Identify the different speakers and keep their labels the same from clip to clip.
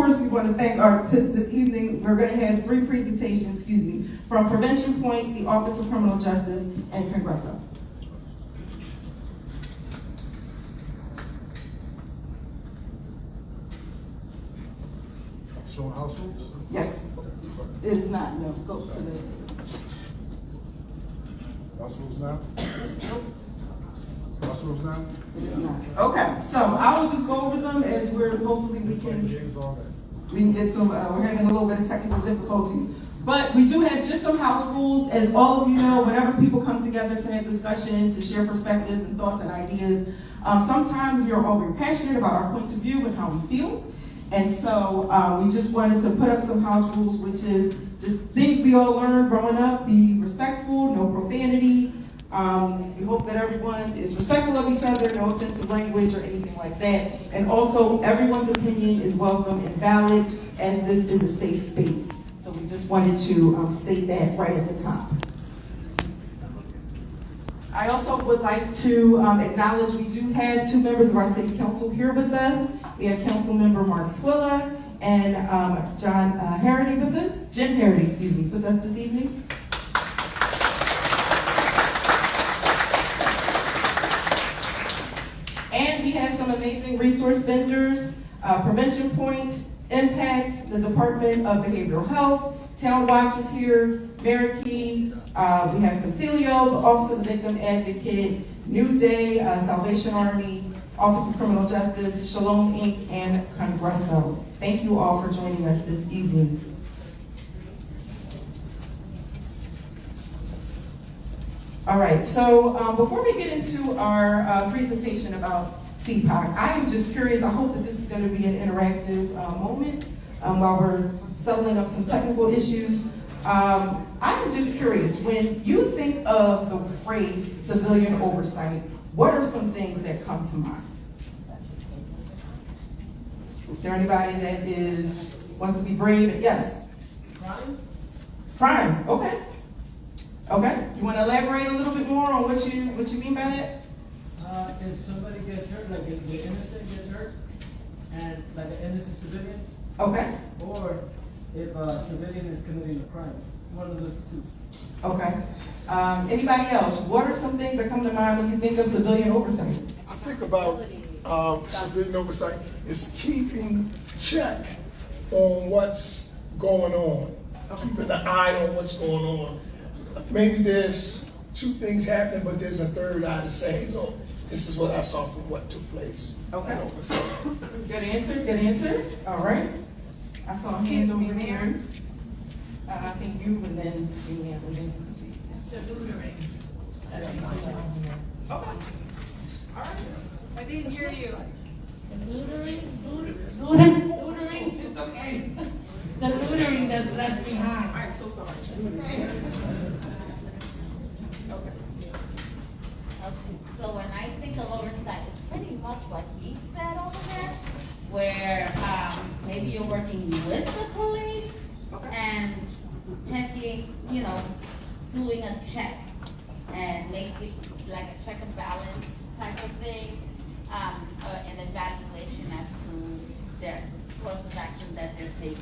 Speaker 1: course, we want to thank this evening, we're going to have 3 presentations, from Prevention Point, the Office of Criminal Justice, and Congresso.
Speaker 2: Showing house rules?
Speaker 1: Yes. It is not, no. Go to the...
Speaker 2: House rules now? House rules now?
Speaker 1: It is not. Okay, so I will just go over them as hopefully we can get some, we're having a little bit of technical difficulties. But we do have just some house rules. As all of you know, whenever people come together to have discussion, to share perspectives and thoughts and ideas, sometimes we are all very passionate about our points of view and how we feel. And so we just wanted to put up some house rules, which is just things we all learned growing up: be respectful, no profanity. We hope that everyone is respectful of each other, no offensive language or anything like that. And also, everyone's opinion is welcome and valid, as this is a safe space. So we just wanted to state that right at the top. I also would like to acknowledge we do have 2 members of our City Council here with us. We have Council Member Mark Squilla and Jen Harity with us this evening. And we have some amazing resource vendors: Prevention Point, Impact, the Department of Behavioral Health, Town Watch is here, Marikey, we have Concilio, the Office of the Victim Advocate, New Day, Salvation Army, Office of Criminal Justice, Shalom Inc., and Congresso. Thank you all for joining us this evening. All right, so before we get into our presentation about CPOC, I am just curious. I hope that this is going to be an interactive moment while we're settling up some technical issues. I'm just curious, when you think of the phrase civilian oversight, what are some things that come to mind? Is there anybody that wants to be brave? Yes? Crime, okay. Okay, you want to elaborate a little bit more on what you mean by that?
Speaker 3: If somebody gets hurt, like if the innocent gets hurt, and like an innocent civilian.
Speaker 1: Okay.
Speaker 3: Or if a civilian is committing a crime, one of those 2.
Speaker 1: Okay. Anybody else? What are some things that come to mind when you think of civilian oversight?
Speaker 2: I think about civilian oversight is keeping check on what's going on, keeping an eye on what's going on. Maybe there's 2 things happening, but there's a third eye to say, no, this is what I saw from what took place.
Speaker 1: Okay.
Speaker 2: Oversight.
Speaker 1: Good answer. All right. I saw a hand over here. I think you, and then you, and then
Speaker 4: The lootering.
Speaker 1: okay. All right.
Speaker 4: I didn't hear you.
Speaker 5: Lootering,
Speaker 1: It's okay.
Speaker 5: the lootering that's left behind.
Speaker 1: I'm so sorry. Okay.
Speaker 6: Okay, so when I think of oversight, it's pretty much what he said over there, where maybe you're working with the police and checking, doing a check and make it like a check and balance type of thing, an evaluation as to their course of action that they're taking.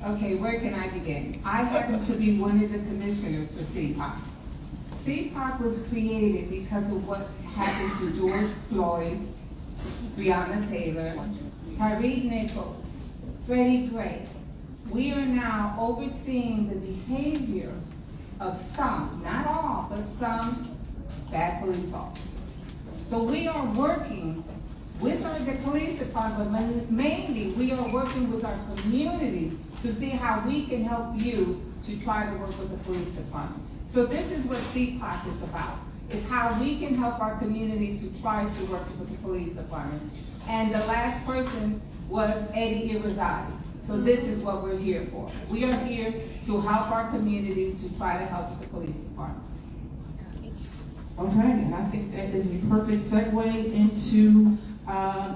Speaker 7: Okay, where can I begin? I happen to be one of the commissioners for CPOC. CPOC was created because of what happened to George Floyd, Breonna Taylor, Tyreek Nichols, Freddie Gray. We are now overseeing the behavior of some, not all, but some bad police officers. So we are working with the police department, but mainly we are working with our communities to see how we can help you to try to work with the police department. So this is what CPOC is about. It's how we can help our community to try to work with the police department. And the last person was Eddie Irizarry. So this is what we're here for. We are here to help our communities to try to help the police department.
Speaker 1: Okay, and I think that is a perfect segue into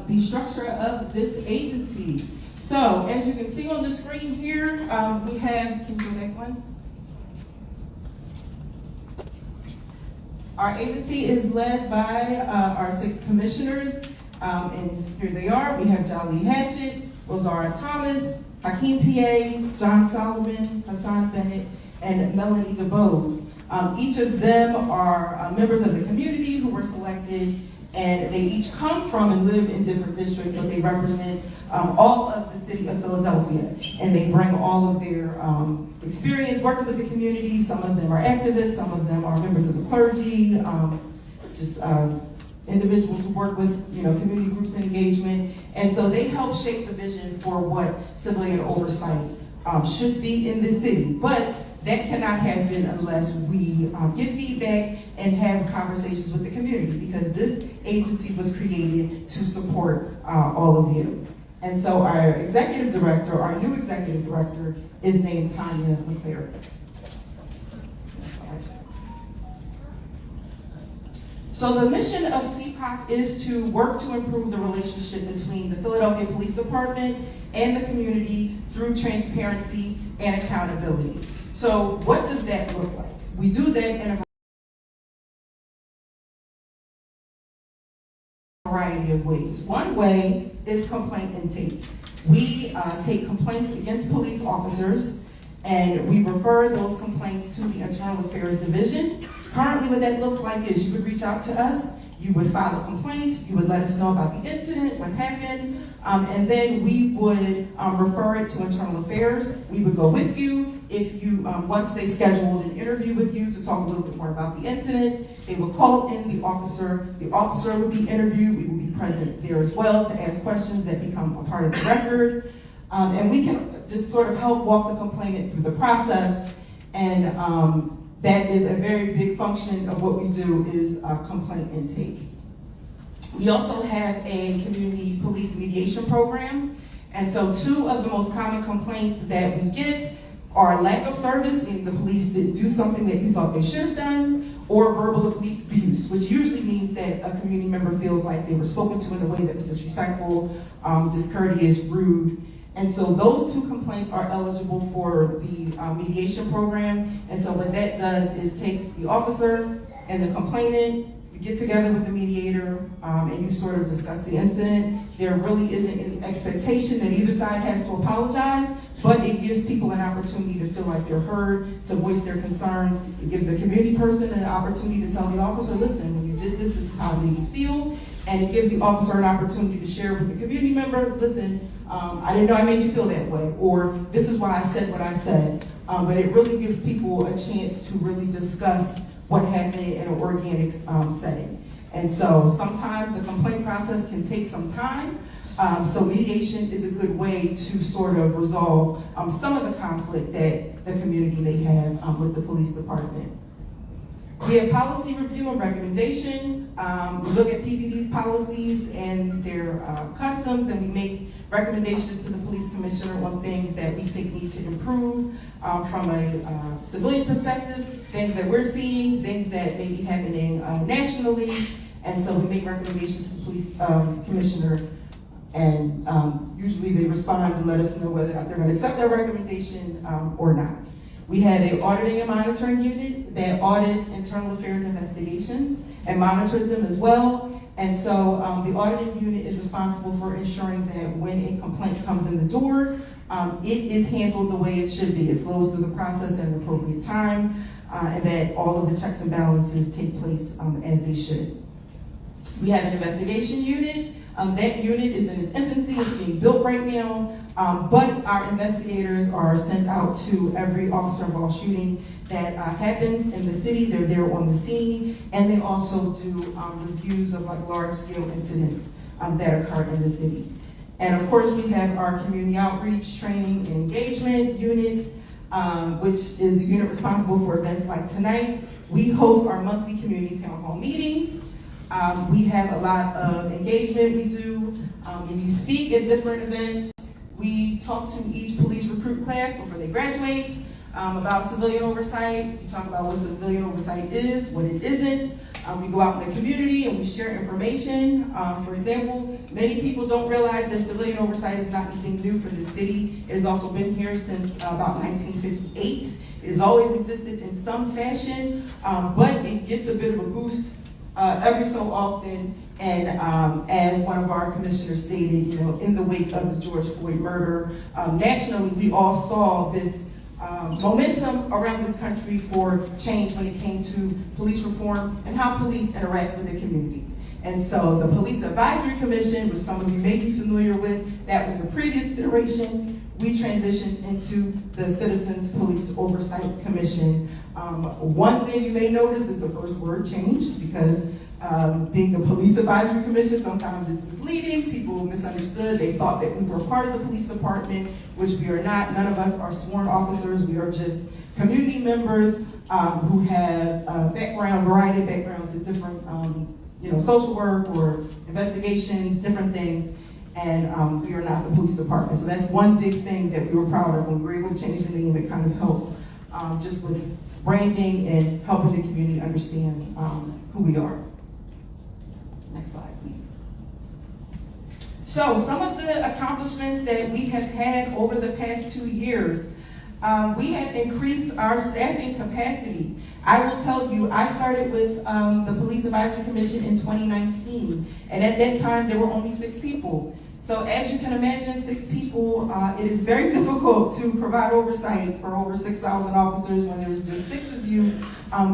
Speaker 1: the structure of this agency. So, as you can see on the screen here, we have, can you go back one? Our agency is led by our 6 commissioners, and here they are. We have Jolly Hatchett, Rosara Thomas, Hakeem P.A., John Solomon, Hassan Bennett, and Melanie DeBose. Each of them are members of the community who were selected, and they each come from and live in different districts, but they represent all of the city of Philadelphia, and they bring all of their experience working with the community. Some of them are activists, some of them are members of the clergy, individuals who work with community groups and engagement, and so they help shape the vision for what civilian oversight should be in this city. But that cannot happen unless we get feedback and have conversations with the community, because this agency was created to support all of you. And so our executive director, our new executive director, is named Tanya McClary. So the mission of CPOC is to work to improve the relationship between the Philadelphia Police Department and the community through transparency and accountability. So what does that look like? We do that in a variety of ways. One way is complaint intake. We take complaints against police officers, and we refer those complaints to the Internal Affairs Division. Currently, what that looks like is you would reach out to us, you would file a complaint, you would let us know about the incident, what happened, and then we would refer it to Internal Affairs. We would go with you. If you, once they scheduled an interview with you to talk a little bit more about the incident, they would call in the officer would be interviewed, we would be present there as well to ask questions that become a part of the record. And we can just sort of help walk the complainant through the process, and that is a very big function of what we do is complaint intake. We also have a community police mediation program, and so 2 of the most common complaints that we get are lack of service, meaning the police didn't do something that you thought they should have done, or verbal abuse, which usually means that a community member feels like they were spoken to in a way that was disrespectful, discourteous, rude. And so those 2 complaints are eligible for the mediation program. And so what that does is takes the officer and the complainant, you get together with the mediator, and you sort of discuss the incident. There really isn't any expectation that either side has to apologize, but it gives people an opportunity to feel like they're heard, to voice their concerns. It gives the community person an opportunity to tell the officer, listen, when you did this, this is how it made me feel. And it gives the officer an opportunity to share with the community member, listen, I didn't know I made you feel that way, or this is why I said what I said. But it really gives people a chance to really discuss what happened in an organic setting. And so sometimes the complaint process can take some time. So mediation is a good way to sort of resolve some of the conflict that the community may have with the police department. We have policy review and recommendation. We look at PPD's policies and their customs, and we make recommendations to the police commissioner on things that we think need to improve from a civilian perspective, things that we're seeing, things that may be happening nationally. And so we make recommendations to the police commissioner, and usually they respond and let us know whether or not they're going to accept our recommendation or not. We have an auditing and monitoring unit that audits internal affairs investigations and monitors them as well. And so the auditing unit is responsible for ensuring that when a complaint comes in the door, it is handled the way it should be. It flows through the process at an appropriate time, and that all of the checks and balances take place as they should. We have an investigation unit. That unit is in its infancy, it's being built right now, but our investigators are sent out to every officer involved shooting that happens in the city. They're there on the scene, and they also do reviews of like large-scale incidents that occur in the city. And of course, we have our community outreach, training, and engagement unit, which is the unit responsible for events like tonight. We host our monthly community town hall meetings. We have a lot of engagement we do. When you speak at different events, we talk to each police recruit class before they graduate. about civilian oversight. We talk about what civilian oversight is, what it isn't. We go out in the community and we share information. For example, many people don't realize that civilian oversight is not anything new for the city. It has also been here since about 1958. It has always existed in some fashion, but it gets a bit of a boost every so often. And as one of our commissioners stated, in the wake of the George Floyd murder, nationally we all saw this momentum around this country for change when it came to police reform and how police interact with the community. And so the Police Advisory Commission, which some of you may be familiar with, that was the previous iteration. We transitioned into the Citizens Police Oversight Commission. One thing you may notice is the first word changed because being the Police Advisory Commission, sometimes it's misleading. People misunderstood. They thought that we were part of the police department, which we are not. None of us are sworn officers. We are just community members who have variety of backgrounds in different, social work or investigations, different things. And we are not the police department. So that's one big thing that we were proud of. When we were able to change the name, it kind of helped just with branding and helping the community understand who we are. Next slide, please. So some of the accomplishments that we have had over the past 2 years, we have increased our staffing capacity. I will tell you, I started with the Police Advisory Commission in 2019, and at that time there were only 6 people. So as you can imagine, 6 people, it is very difficult to provide oversight for over 6,000 officers when there's just 6 of you,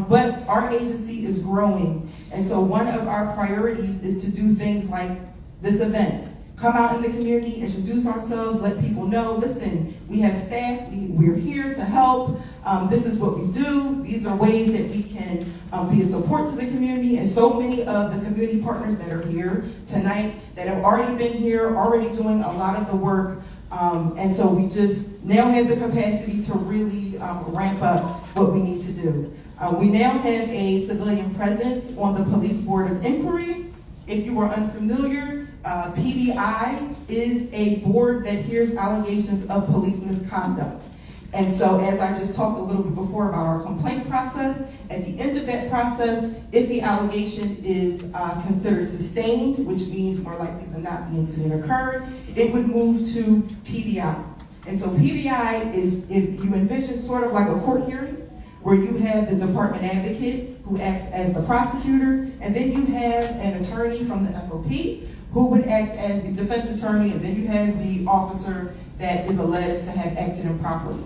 Speaker 1: but our agency is growing. And so one of our priorities is to do things like this event. Come out in the community, introduce ourselves, let people know, listen, we have staff, we're here to help, this is what we do, these are ways that we can be a support to the community, and so many of the community partners that are here tonight that have already been here, already doing a lot of the work, and so we just now have the capacity to really ramp up what we need to do. We now have a civilian presence on the Police Board of Inquiry. If you are unfamiliar, PBI is a board that hears allegations of police misconduct. And so as I just talked a little bit before about our complaint process, at the end of that process, if the allegation is considered sustained, which means more likely than not the incident occurred, it would move to PBI. And so PBI is, if you envision sort of like a court hearing, where you have the department advocate who acts as the prosecutor, and then you have an attorney from the FOP who would act as the defense attorney, and then you have the officer that is alleged to have acted improperly.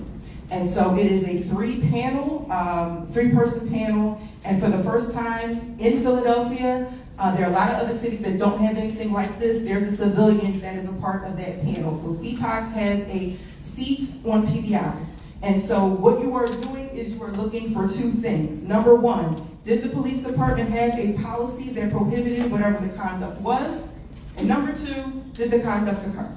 Speaker 1: And so it is a 3-person panel, and for the first time in Philadelphia, there are a lot of other cities that don't have anything like this. There's a civilian that is a part of that panel. So CPOC has a seat on PBI. And so what you are doing is you are looking for 2 things. Number 1, did the police department have a policy that prohibited whatever the conduct was? And number 2, did the conduct occur?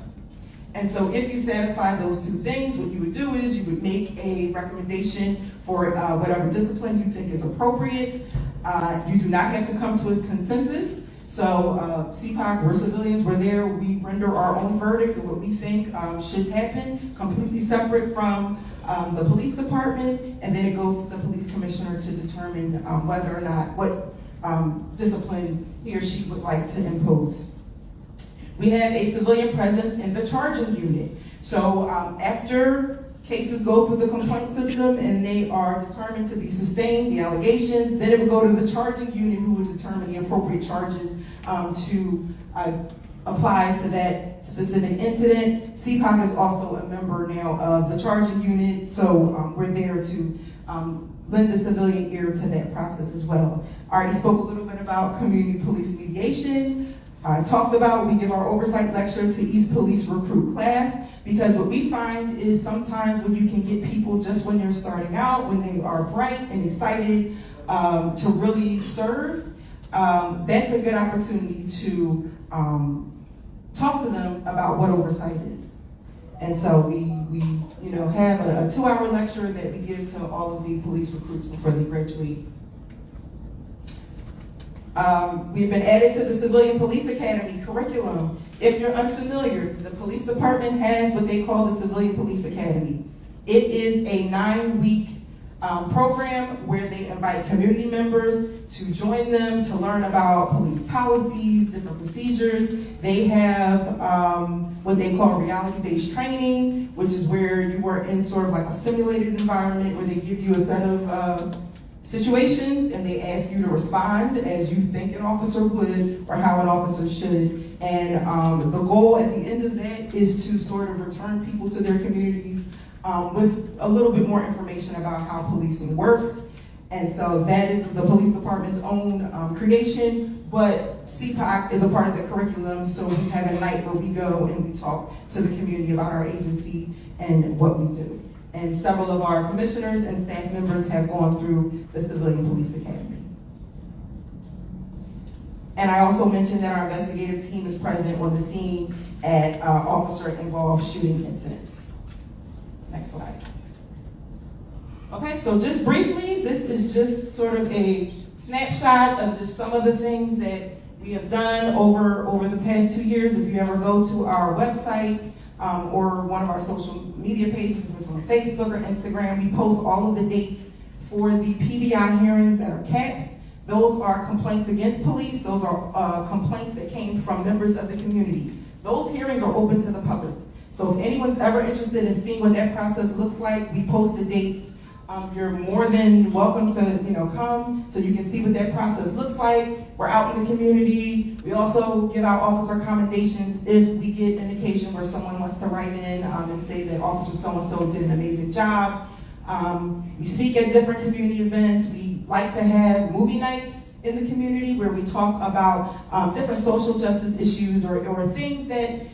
Speaker 1: And so if you satisfy those 2 things, what you would do is you would make a recommendation for whatever discipline you think is appropriate. You do not have to come to a consensus. So CPOC, we're civilians, we're there, we render our own verdict of what we think should happen, completely separate from the police department, and then it goes to the police commissioner to determine whether or not, what discipline he or she would like to impose. We have a civilian presence in the charging unit. So after cases go through the complaint system and they are determined to be sustained, the allegations, then it would go to the charging unit who would determine the appropriate charges to apply to that specific incident. CPOC is also a member now of the charging unit, so we're there to lend a civilian ear to that process as well. I already spoke a little bit about community police mediation. I talked about, we give our oversight lecture to East Police Recruit class, because what we find is sometimes when you can get people just when they're starting out, when they are bright and excited to really serve, that's a good opportunity to talk to them about what oversight is. And so we have a 2-hour lecture that we give to all of the police recruits before they graduate. We've been added to the Civilian Police Academy curriculum. If you're unfamiliar, the police department has what they call the Civilian Police Academy. It is a 9-week program where they invite community members to join them to learn about police policies, different procedures. They have what they call reality-based training, which is where you are in sort of like a simulated environment where they give you a set of situations and they ask you to respond as you think an officer would or how an officer should. And the goal at the end of that is to sort of return people to their communities with a little bit more information about how policing works. And so that is the police department's own creation, but CPOC is a part of the curriculum, so we have a night where we go and we talk to the community about our agency and what we do. And several of our commissioners and staff members have gone through the Civilian Police Academy. And I also mentioned that our investigative team is present on the scene at officer-involved shooting incidents. Next slide. Okay, so just briefly, this is just sort of a snapshot of just some of the things that we have done over the past 2 years. If you ever go to our website or one of our social media pages, if it's on Facebook or Instagram, we post all of the dates for the PBI hearings that are CAPS. Those are complaints against police. Those are complaints that came from members of the community. Those hearings are open to the public. So if anyone's ever interested in seeing what that process looks like, we post the dates. You're more than welcome to come so you can see what that process looks like. We're out in the community. We also give out officer commendations if we get an occasion where someone wants to write in and say that Officer so-and-so did an amazing job. We speak at different community events. We like to have movie nights in the community where we talk about different social justice issues or things that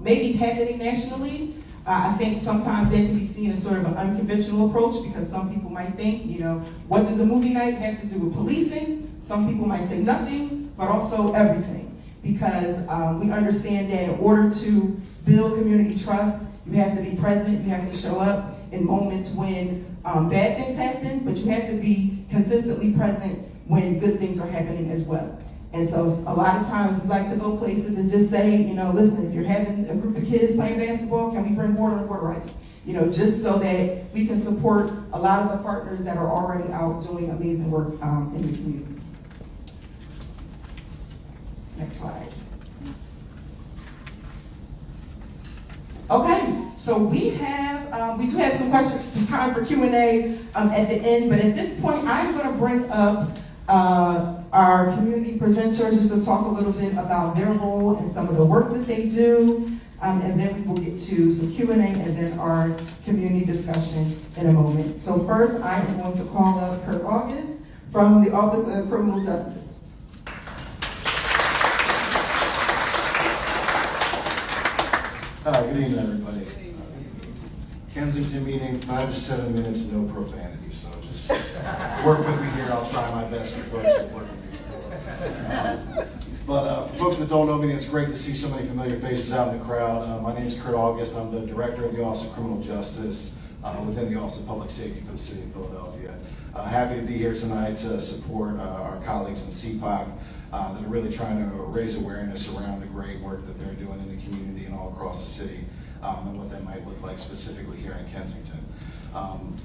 Speaker 1: may be happening nationally. I think sometimes that can be seen as sort of an unconventional approach because some people might think, what does a movie night have to do with policing? Some people might say nothing, but also everything. Because we understand that in order to build community trust, you have to be present, you have to show up in moments when bad things happen, but you have to be consistently present when good things are happening as well. And so a lot of times we like to go places and just say, listen, if you're having a group of kids playing basketball, can we bring water and water ice? Just so that we can support a lot of the partners that are already out doing amazing work in the community. Next slide. Okay, so we do have some questions, some time for Q&A at the end, but at this point, I'm going to bring up our community presenters just to talk a little bit about their role and some of the work that they do, and then we will get to some Q&A and then our community discussion in a moment. So first, I am going to call up Kurt August from the Office of Criminal Justice.
Speaker 8: Hi, good evening, everybody. Kensington meeting, 5 to 7 minutes, no profanity, so just work with me here. I'll try my best for folks that work with me before. But for folks that don't know me, it's great to see so many familiar faces out in the crowd. My name is Kurt August. I'm the Director of the Office of Criminal Justice within the Office of Public Safety for the City of Philadelphia. Happy to be here tonight to support our colleagues in CPOC that are really trying to raise awareness around the great work that they're doing in the community and all across the city, and what that might look like specifically here in Kensington.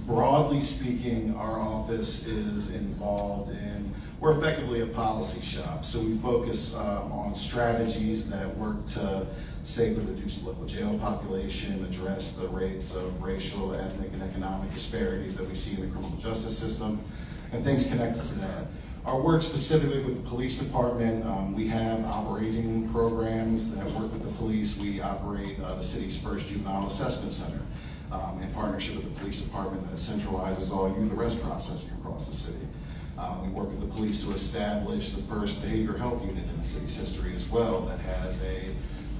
Speaker 8: Broadly speaking, our office is involved in, we're effectively a policy shop, so we focus on strategies that work to safely reduce the local jail population, address the rates of racial, ethnic, and economic disparities that we see in the criminal justice system, and things connected to that. Our work specifically with the police department, we have operating programs that work with the police. We operate the city's first juvenile assessment center in partnership with the police department that centralizes all youth arrest processing across the city. We work with the police to establish the first behavioral health unit in the city's history as well that has a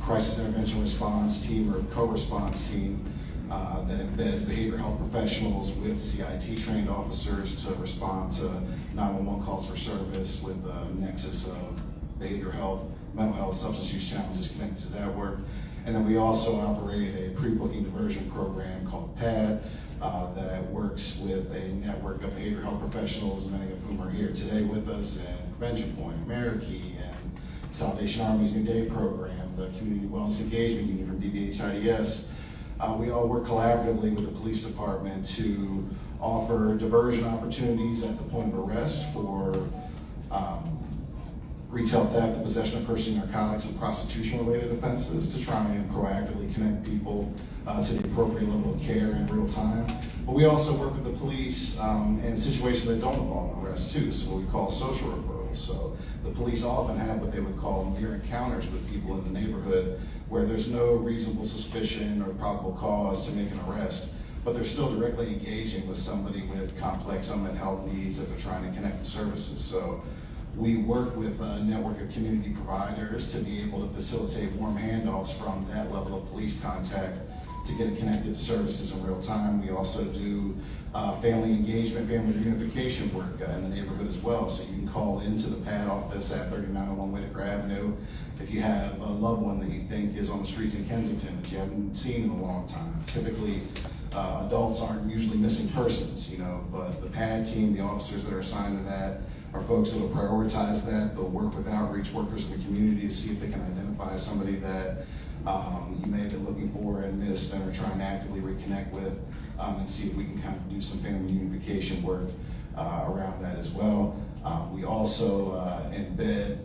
Speaker 8: crisis intervention response team or co-response team that embeds behavioral health professionals with CIT trained officers to respond to 911 calls for service with a nexus of behavioral health, mental health, substance use challenges connected to that work. And then we also operate a pre-booking diversion program called PAD that works with a network of behavioral health professionals, many of whom are here today with us, and Prevention Point, Amerikey, and Salvation Army's New Day program, the Community Wellness Engagement Unit from DBHIDS. We all work collaboratively with the police department to offer diversion opportunities at the point of arrest for retail theft, the possession of purchasing narcotics, and prostitution-related offenses to try and proactively connect people to the appropriate level of care in real time. But we also work with the police in situations that don't involve arrest too, so what we call social referrals. So the police often have what they would call mere encounters with people in the neighborhood where there's no reasonable suspicion or probable cause to make an arrest, but they're still directly engaging with somebody with complex unmet health needs that they're trying to connect to services. So we work with a network of community providers to be able to facilitate warm handoffs from that level of police contact to get it connected to services in real time. We also do family engagement, family reunification work in the neighborhood as well. So you can call into the PAD office at 3901 Whitaker Avenue if you have a loved one that you think is on the streets in Kensington that you haven't seen in a long time. Typically, adults aren't usually missing persons, but the PAD team, the officers that are assigned to that, are folks that will prioritize that. They'll work with outreach workers in the community to see if they can identify somebody that you may have been looking for and missed and are trying to actively reconnect with, and see if we can kind of do some family unification work around that as well. We also embed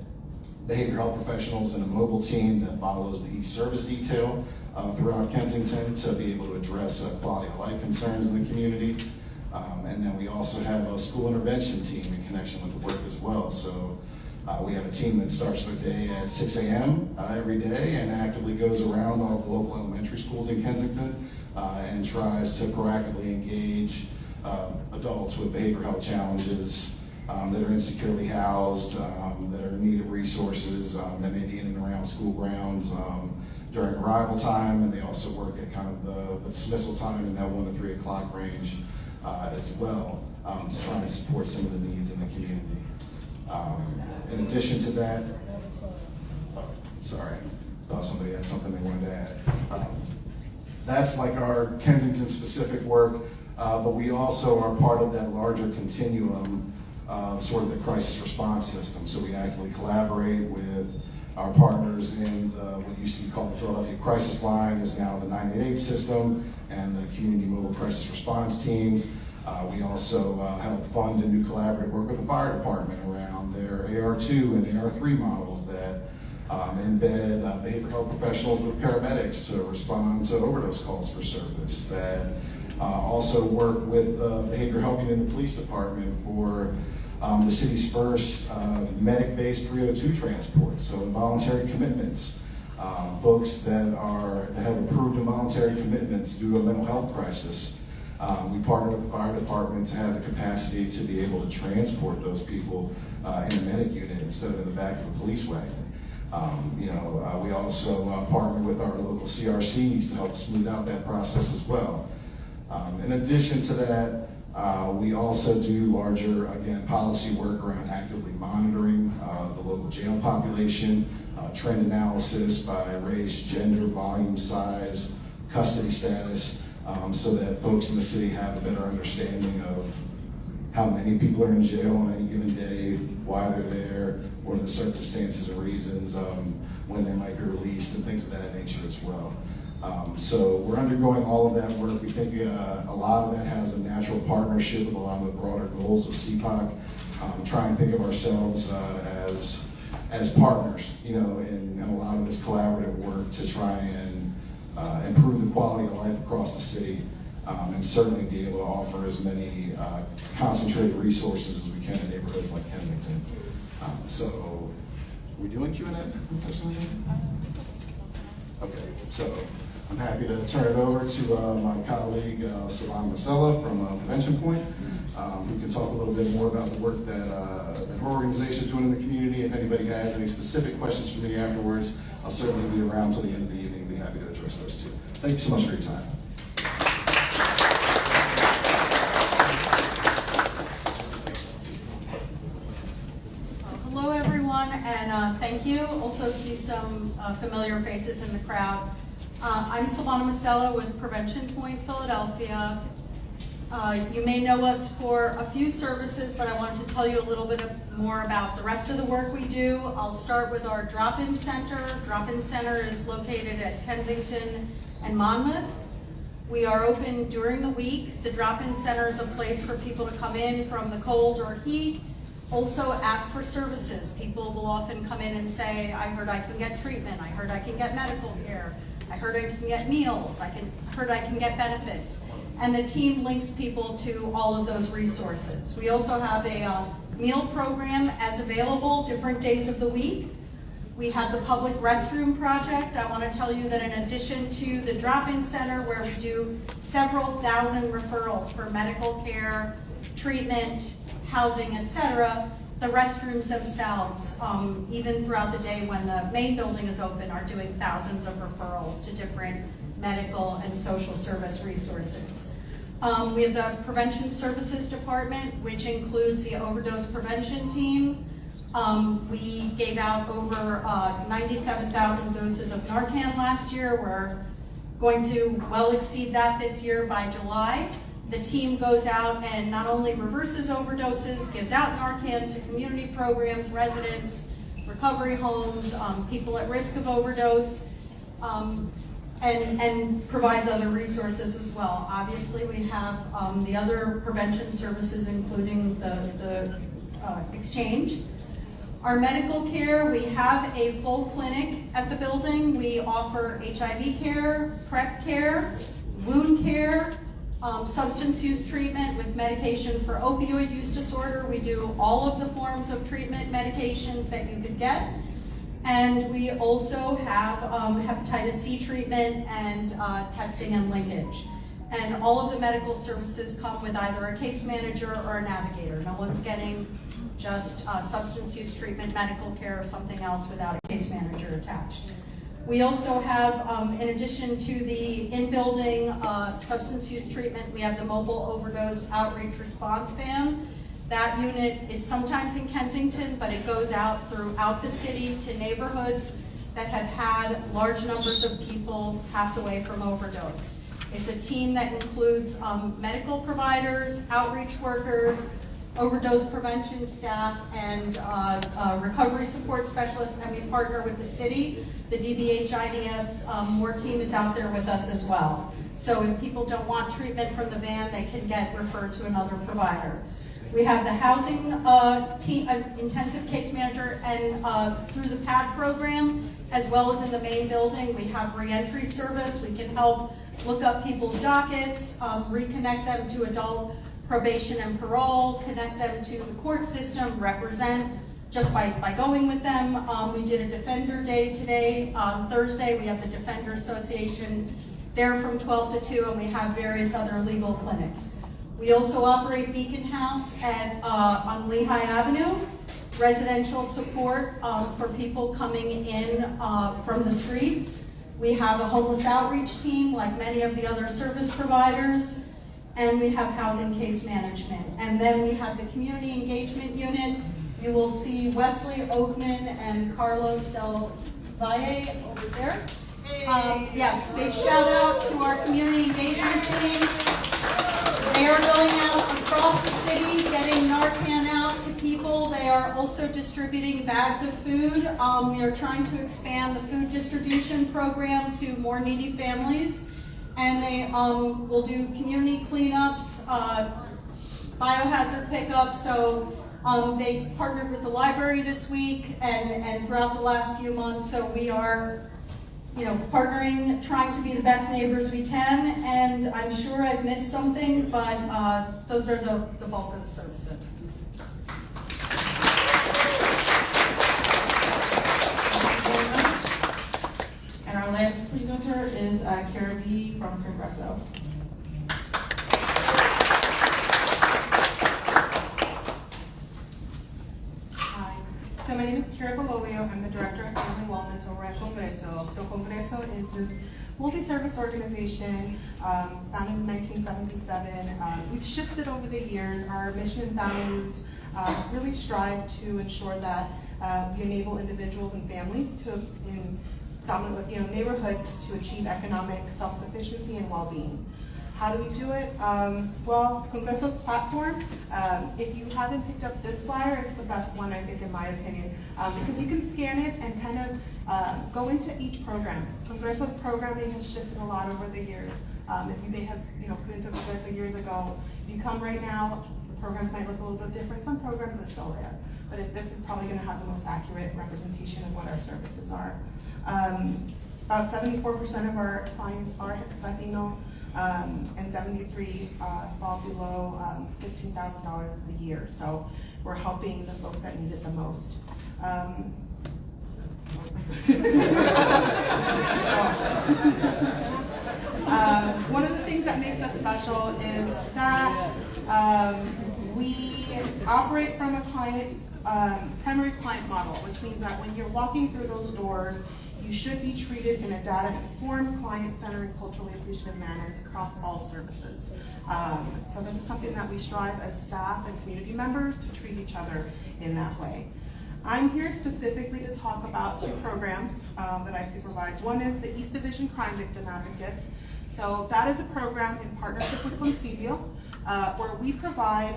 Speaker 8: behavioral health professionals in a mobile team that follows the e-service detail throughout Kensington to be able to address quality of life concerns in the community. And then we also have a school intervention team in connection with the work as well. So we have a team that starts their day at 6 a.m. Every day and actively goes around all the local elementary schools in Kensington and tries to proactively engage adults with behavioral health challenges that are insecurely housed, that are in need of resources, that may be in and around school grounds during arrival time, and they also work at kind of the dismissal time in that 1 to 3 o'clock range as well, to try and support some of the needs in the community. In addition to that, sorry, thought somebody had something they wanted to add. That's like our Kensington specific work, but we also are part of that larger continuum, sort of the crisis response system. So we actively collaborate with our partners in what used to be called the Philadelphia Crisis Line, is now the 988 system, and the Community Mobile Crisis Response Teams. We also have fund and do collaborative work with the fire department around their AR2 and AR3 models that embed behavioral health professionals with paramedics to respond to overdose calls for service, that also work with behavioral health unit in the police department for the city's first medic-based 302 transports, so involuntary commitments. Folks that have approved involuntary commitments due to a mental health crisis. We partner with the fire department to have the capacity to be able to transport those people in a medic unit instead of in the back of a police wagon. We also partner with our local CRCs to help smooth out that process as well. In addition to that, we also do larger, again, policy work around actively monitoring the local jail population, trend analysis by race, gender, volume, size, custody status, so that folks in the city have a better understanding of how many people are in jail on any given day, why they're there, what are the circumstances and reasons when they might be released, and things of that nature as well. So we're undergoing all of that work. We think a lot of that has a natural partnership with a lot of the broader goals of CPOC. Try and think of ourselves as partners, in a lot of this collaborative work to try and improve the quality of life across the city, and certainly be able to offer as many concentrated resources as we can in neighborhoods like Kensington. So, are we doing Q&A? Okay, so I'm happy to turn it over to my colleague, Savannah Masella from Prevention Point, who can talk a little bit more about the work that her organization is doing in the community. If anybody has any specific questions for me afterwards, I'll certainly be around till the end of the evening and be happy to address those too. Thank you so much for your time.
Speaker 9: Hello, everyone, and thank you. Also see some familiar faces in the crowd. I'm Savannah Mazzella with Prevention Point Philadelphia. You may know us for a few services, but I wanted to tell you a little bit more about the rest of the work we do. I'll start with our drop-in center. Drop-in center is located at Kensington and Monmouth. We are open during the week. The drop-in center is a place for people to come in from the cold or heat. Also ask for services. People will often come in and say, I heard I can get treatment, I heard I can get medical care, I heard I can get meals, heard I can get benefits. And the team links people to all of those resources. We also have a meal program as available different days of the week. We have the public restroom project. I want to tell you that in addition to the drop-in center where we do several thousand referrals for medical care, treatment, housing, etc., the restrooms themselves, even throughout the day when the main building is open, are doing thousands of referrals to different medical and social service resources. We have the Prevention Services Department, which includes the overdose prevention team. We gave out over 97,000 doses of Narcan last year. We're going to well exceed that this year by July. The team goes out and not only reverses overdoses, gives out Narcan to community programs, residents, recovery homes, people at risk of overdose, and provides other resources as well. Obviously, we have the other prevention services, including the exchange. Our medical care, we have a full clinic at the building. We offer HIV care, PrEP care, wound care, substance use treatment with medication for opioid use disorder. We do all of the forms of treatment medications that you could get. And we also have hepatitis C treatment and testing and linkage. And all of the medical services come with either a case manager or a navigator. No one's getting just substance use treatment, medical care, or something else without a case manager attached. We also have, in addition to the in-building substance use treatment, we have the mobile overdose outreach response van. That unit is sometimes in Kensington, but it goes out throughout the city to neighborhoods that have had large numbers of people pass away from overdose. It's a team that includes medical providers, outreach workers, overdose prevention staff, and recovery support specialists, and we partner with the city. The DBH-IDS MORE team is out there with us as well. So if people don't want treatment from the van, they can get referred to another provider. We have the housing team, intensive case manager, and through the PAD program, as well as in the main building, we have reentry service. We can help look up people's dockets, reconnect them to adult probation and parole, connect them to the court system, represent just by going with them. We did a Defender Day today. On Thursday, we have the Defender Association there from 12 to 2, and we have various other legal clinics. We also operate Beacon House on Lehigh Avenue, residential support for people coming in from the street. We have a homeless outreach team like many of the other service providers, and we have housing case management. And then we have the community engagement unit. You will see Wesley Oakman and Carlos Del Valle over there. Yes, big shout out to our community engagement team. They are going out across the city, getting Narcan out to people. They are also distributing bags of food. We are trying to expand the food distribution program to more needy families. And they will do community cleanups, biohazard pickups. So they partnered with the library this week and throughout the last few months. So we are partnering, trying to be the best neighbors we can, and I'm sure I've missed something, but those are the bulk of the services.
Speaker 1: And our last presenter is Kara B. from Congresso.
Speaker 10: So my name is Kira Bololio. I'm the Director of Family Wellness over at Congreso. So Congreso is this multi-service organization founded in 1977. We've shifted over the years. Our mission and values really strive to ensure that we enable individuals and families in predominantly neighborhoods to achieve economic self-sufficiency and well-being. How do we do it? Well, Congreso's platform, if you haven't picked up this flyer, it's the best one, I think, in my opinion, because you can scan it and kind of Go into each program. Congreso's programming has shifted a lot over the years. If you may have been to Congreso years ago, if you come right now, the programs might look a little bit different. Some programs are still there, but this is probably going to have the most accurate representation of what our services are. About 74% of our clients are Latino, and 73 fall below $15,000 a year. So we're helping the folks that need it the most. One of the things that makes us special is that we operate from a primary client model, which means that when you're walking through those doors, you should be treated in a data-informed, client-centered, and culturally appreciative manners across all services. So this is something that we strive as staff and community members to treat each other in that way. I'm here specifically to talk about two programs that I supervise. One is the East Division Crime Victim Advocates. So that is a program in partnership with CPOC, where we provide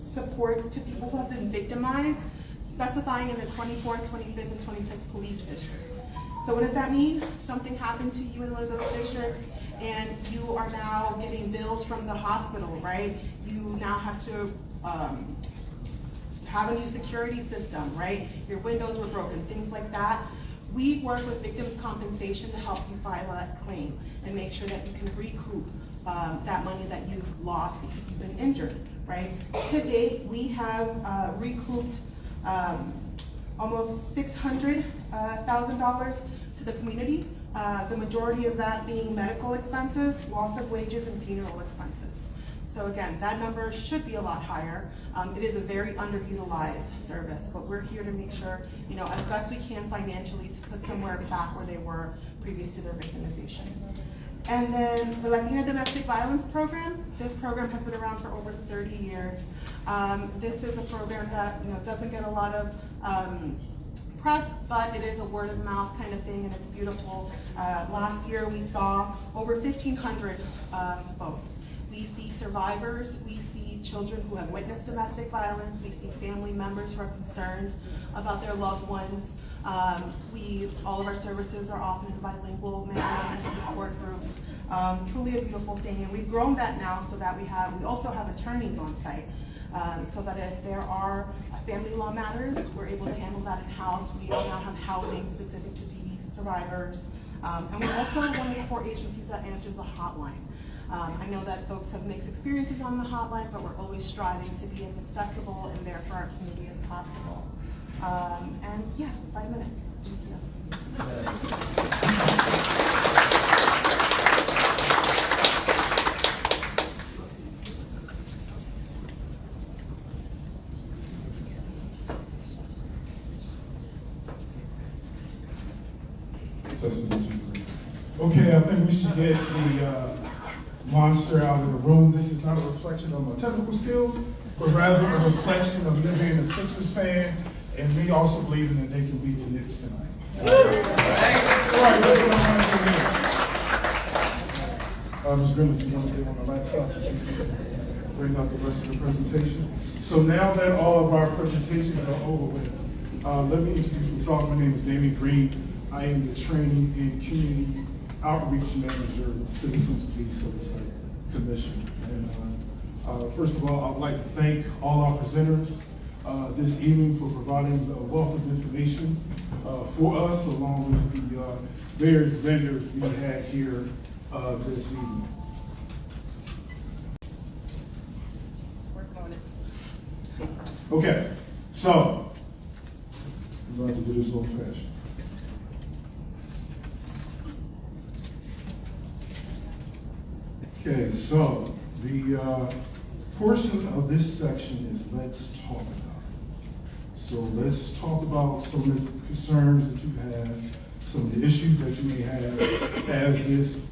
Speaker 10: supports to people who have been victimized, specifying in the 24th, 25th, and 26th police districts. So what does that mean? Something happened to you in one of those districts, and you are now getting bills from the hospital, right? You now have to have a new security system, right? Your windows were broken, things like that. We work with victims' compensation to help you file that claim and make sure that you can recoup that money that you've lost because you've been injured, right? To date, we have recouped almost $600,000 to the community. The majority of that being medical expenses, loss of wages, and funeral expenses. So again, that number should be a lot higher. It is a very underutilized service, but we're here to make sure, as best we can financially to put somewhere back where they were previous to their victimization. And then the Latina Domestic Violence Program. This program has been around for over 30 years. This is a program that doesn't get a lot of press, but it is a word of mouth kind of thing, and it's beautiful. Last year we saw over 1,500 folks. We see survivors, we see children who have witnessed domestic violence, we see family members who are concerned about their loved ones. All of our services are often in bilingual manner and support groups. Truly a beautiful thing, and we've grown that now so that we also have attorneys on site. So that if there are family law matters, we're able to handle that in-house. We now have housing specific to DV survivors. And we're also one of the 4 agencies that answers the hotline. I know that folks have mixed experiences on the hotline, but we're always striving to be as accessible and there for our community as possible. And yeah, 5 minutes. Thank you.
Speaker 11: Okay, I think we should get the monster out of the room. This is not a reflection of my technical skills, but rather a reflection of me being a Sixers fan and me also believing that they can beat the Knicks tonight. So, all right, that's what I'm going to do. Ms. Grimm, if you want to get on the laptop, bring up the rest of the presentation. So now that all of our presentations are over with, let me introduce myself. My name is Damien Green. I am the Training and Community Outreach Manager with Citizens Police Oversight Commission. And first of all, I would like to thank all our presenters this evening for providing a wealth of information for us, along with the various vendors we had here this evening. Okay, so I'm about to do this old fashioned. Okay, so the portion of this section is let's talk about it. So let's talk about some of the concerns that you have, some of the issues that you may have as this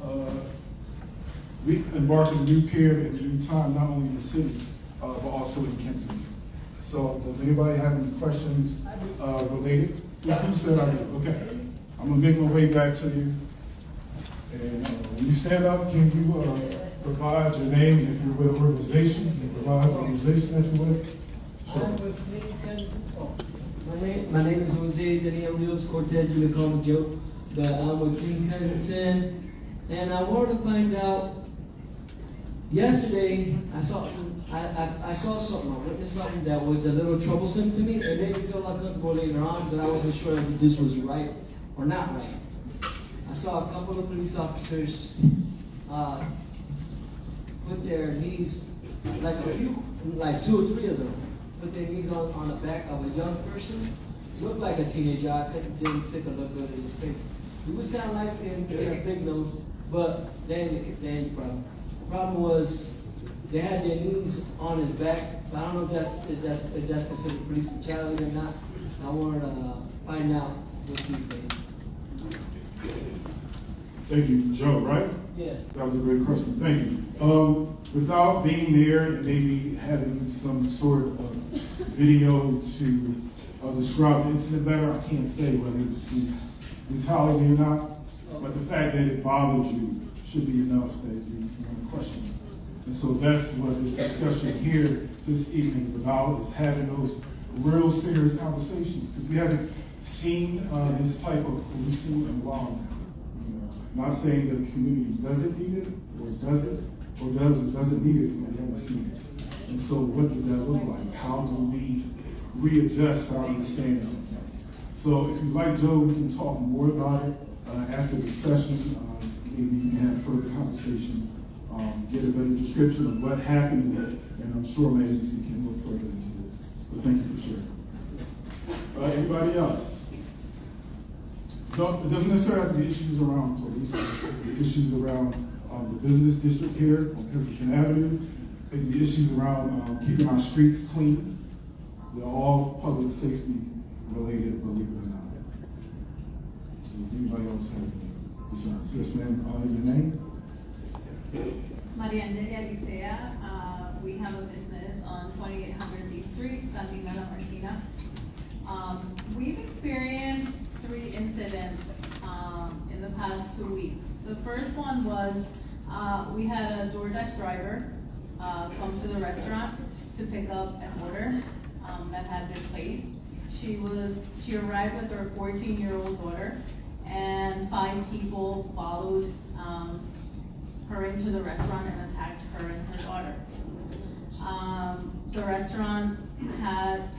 Speaker 11: we embark on a new period and a new time, not only in the city, but also in Kensington. So does anybody have any questions related? Who said I do? Okay, I'm gonna make my way back to you. And when you stand up, can you provide your name if you're with an organization? Can you provide the organization that you're with? Sure.
Speaker 3: My name is Jose Daniel Rios Cortez. You can call me Joe, but I'm with Green Kensington, and I wanted to find out. Yesterday, I saw something. I witnessed something that was a little troublesome to me. It made me feel uncomfortable later on, but I wasn't sure if this was right or not right. I saw a couple of police officers put their knees, like 2 or 3 of them, put their knees on the back of a young person. Looked like a teenager. I didn't take a look good at his face. He was kind of light skinned, he had a big nose, but then the problem was they had their knees on his back. But I don't know if that's considered police brutality or not. I wanted to find out what you think.
Speaker 11: Thank you, Joe, right?
Speaker 3: Yeah.
Speaker 11: That was a great question, thank you. Without being there and maybe having some sort of video to describe the incident better, I can't say whether it's brutality or not, but the fact that it bothered you should be enough that you want to question it. And so that's what this discussion here this evening is about, is having those real serious conversations, because we haven't seen this type of policing in a while now. Not saying that the community doesn't need it, or doesn't need it, but we haven't seen it. And so what does that look like? How do we readjust our understanding of things? So if you'd like, Joe, we can talk more about it after the session. Maybe we can have further conversation, get a better description of what happened, and I'm sure my agency can look further into it. But thank you for sharing. Anybody else? No, it doesn't necessarily have to be issues around police, the issues around the business district here on Kensington Avenue, it can be issues around keeping our streets clean. They're all public safety related, believe it or not. Does anybody else have any concerns? Yes, ma'am, your name?
Speaker 12: Maria Angelia Licea. We have a business on 2800 D Street, Cantina La Martina. We've experienced 3 incidents in the past 2 weeks. The first one was we had a DoorDash driver come to the restaurant to pick up an order that had been placed. She arrived with her 14-year-old daughter, and 5 people followed her into the restaurant and attacked her and her daughter. The restaurant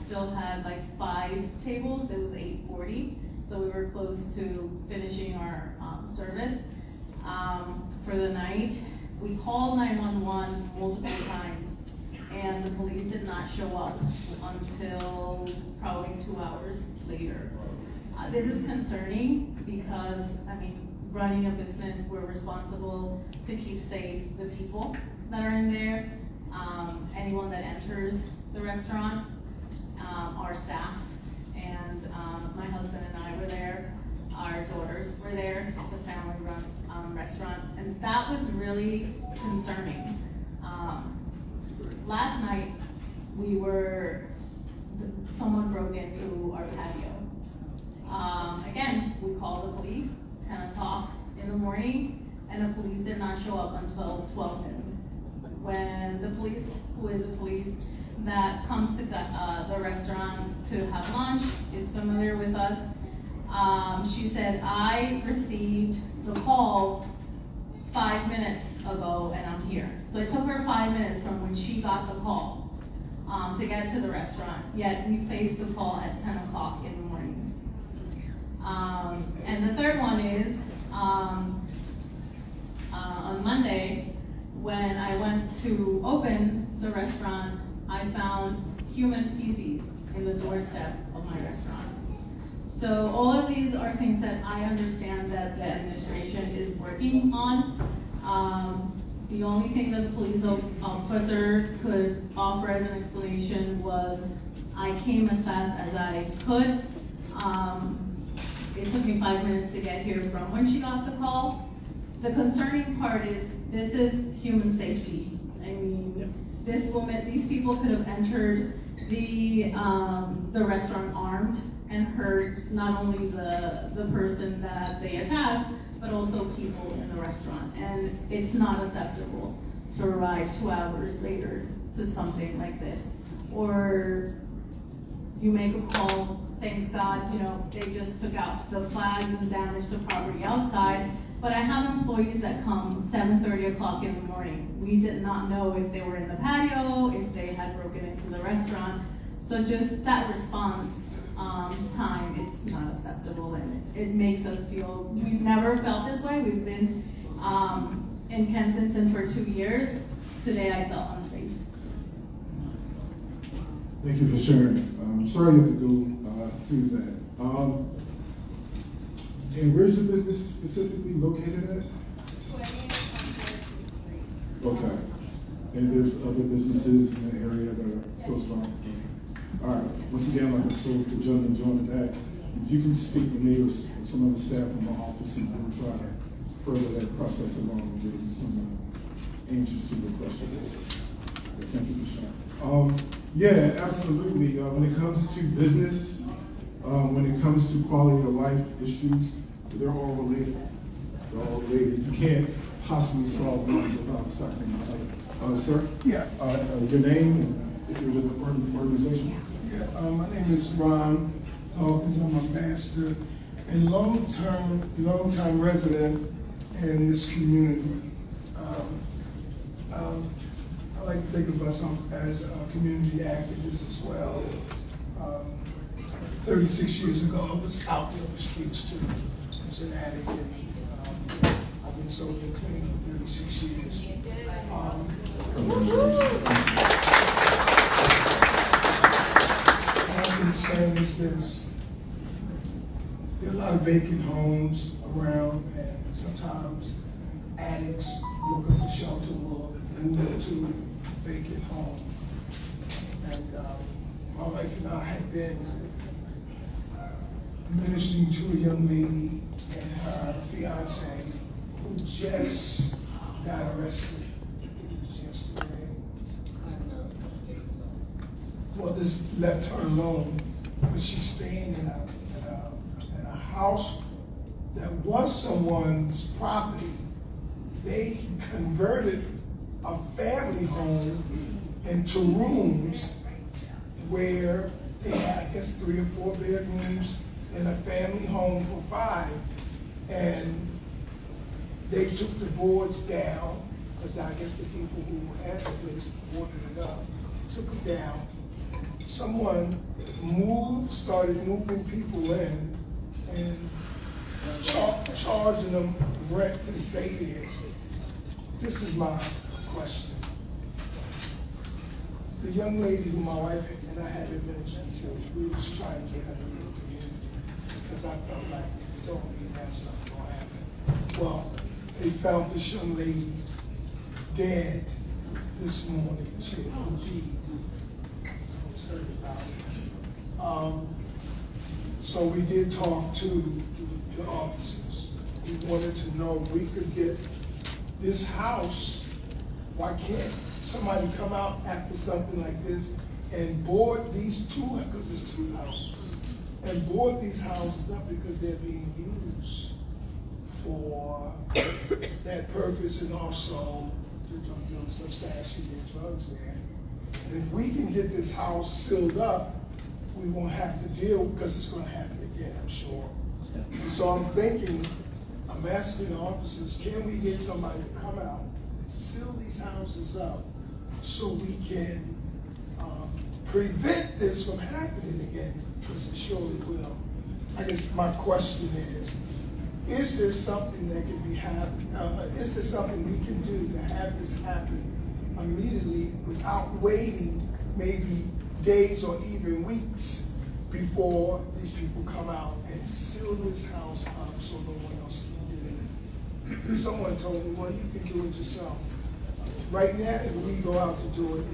Speaker 12: still had like 5 tables. It was 8:40, so we were close to finishing our service for the night. We called 911 multiple times, and the police did not show up until probably 2 hours later. This is concerning because, running a business, we're responsible to keep safe the people that are in there, anyone that enters the restaurant, our staff, and my husband and I were there, our daughters were there. It's a family-run restaurant, and that was really concerning. Last night, someone broke into our patio. Again, we called the police, 10 o'clock in the morning, and the police did not show up until 12 noon. When the police, who is the police that comes to the restaurant to have lunch, is familiar with us, she said, I received the call 5 minutes ago and I'm here. So it took her 5 minutes from when she got the call to get to the restaurant, yet we placed the call at 10 o'clock in the morning. And the third one is, on Monday, when I went to open the restaurant, I found human feces in the doorstep of my restaurant. So all of these are things that I understand that the administration is working on. The only thing that the police officer could offer as an explanation was, I came as fast as I could. It took me 5 minutes to get here from when she got the call. The concerning part is, this is human safety. These people could have entered the restaurant armed and hurt not only the person that they attacked, but also people in the restaurant. And it's not acceptable to arrive 2 hours later to something like this, or you make a call, thanks God, they just took out the flags and damaged the property outside. But I have employees that come 7:30 o'clock in the morning. We did not know if they were in the patio, if they had broken into the restaurant. So just that response time, it's not acceptable, and it makes us feel, we've never felt this way. We've been in Kensington for 2 years. Today I felt unsafe.
Speaker 11: Thank you for sharing. I'm sorry you have to go through that. And where's the business specifically located at?
Speaker 4: 20th.
Speaker 11: Okay. And there's other businesses in the area that are close by? All right. Once again, like I told the gentleman joining back, if you can speak to me or some other staff from my office, and we'll try to further that process along and give you some answers to your questions. Okay, thank you for sharing. Yeah, absolutely. When it comes to business, when it comes to quality of life issues, they're all related. They're all related. You can't possibly solve one without tackling the other. Sir?
Speaker 2: Yeah.
Speaker 11: Your name and if you're with the organization?
Speaker 2: Yeah, my name is Ron Hawkins. I'm a pastor and long-time resident in this community. I like to think of myself as a community activist as well. 36 years ago, I was out there on the streets too. I was an addict, and I've been sober and clean for 36 years. My concern is this: there are a lot of vacant homes around, and sometimes addicts looking for shelter will move to vacant home. And my wife and I had been ministering to a young lady and her fiance who just got arrested yesterday. Well, this left her alone, but she's staying in a house that was someone's property. They converted a family home into rooms where they had, I guess, 3 or 4 bedrooms in a family home for 5. And they took the boards down, because I guess the people who had the place boarded it up, took it down. Someone started moving people in and charging them rent to stay there. This is my question. The young lady who my wife and I had been ministering to, we was trying to get her into the community because I felt like don't we have something going to happen. Well, they found this young lady dead this morning. She had OD'd. I was heard about it. So we did talk to the officers. We wanted to know if we could get this house. Why can't somebody come out after something like this and board these because it's 2 houses, and board these houses up because they're being used for that purpose, and also the drug dealers are stashing their drugs there. And if we can get this house sealed up, we won't have to deal, because it's going to happen again, I'm sure. So I'm thinking, I'm asking the officers, can we get somebody to come out and seal these houses up so we can prevent this from happening again, because it surely will. I guess my question is there something that can be happening? Is there something we can do to have this happen immediately without waiting maybe days or even weeks before these people come out and seal this house up so no one else can get in? Someone told me, well, you can do it yourself. Right now, if we go out to do it,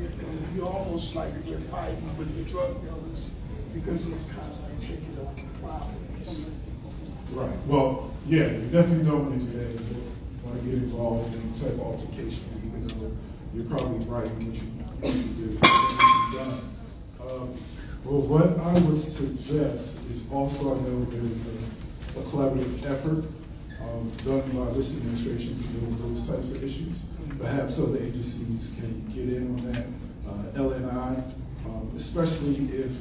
Speaker 2: you almost like to get fighting with the drug dealers because they're kind of like taking over the properties.
Speaker 11: Right. Well, yeah, you definitely don't want to do that. You don't want to get involved in any type of altercation, even though you're probably right in what you do. Done. Well, what I would suggest is also, I know there's a collaborative effort done by this administration to deal with those types of issues. Perhaps other agencies can get in on that. LNI, especially if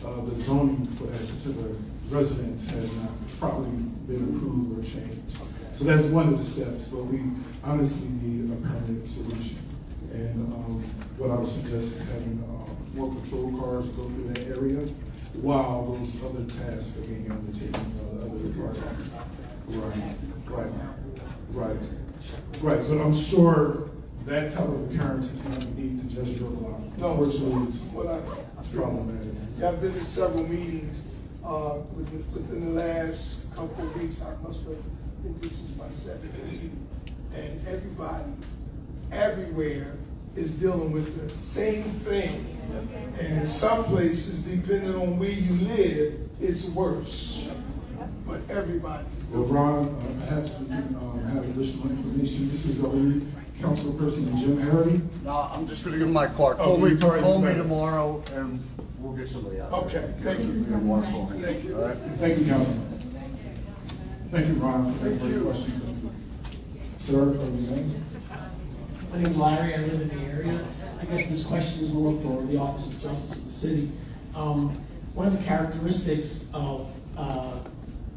Speaker 11: the zoning for that particular residence has not properly been approved or changed. So that's one of the steps, but we honestly need a permanent solution. And what I would suggest is having more patrol cars go through that area while those other tasks are being undertaken by the other departments. Right. But I'm sure that type of occurrence is not unique to just your block.
Speaker 2: No,
Speaker 11: Unfortunately,
Speaker 2: it's
Speaker 11: problematic.
Speaker 2: Yeah, I've been to several meetings, within the last couple of weeks. I think this is my 7th meeting. And everybody, everywhere is dealing with the same thing. And in some places, depending on where you live, it's worse. But everybody.
Speaker 11: Well, Ron, perhaps we have additional information. This is our lead councilperson, Jim Harity.
Speaker 13: No, I'm just gonna give him my card.
Speaker 11: Oh,
Speaker 13: Call me
Speaker 11: right.
Speaker 13: tomorrow and we'll get somebody out.
Speaker 2: Okay, thank you. Thank you.
Speaker 13: All right?
Speaker 11: Thank you, Councilman. Thank you, Ron, for that great question. Sir, your name?
Speaker 14: My name's Larry, I live in the area. I guess this question is more for the Office of Justice of the City. One of the characteristics of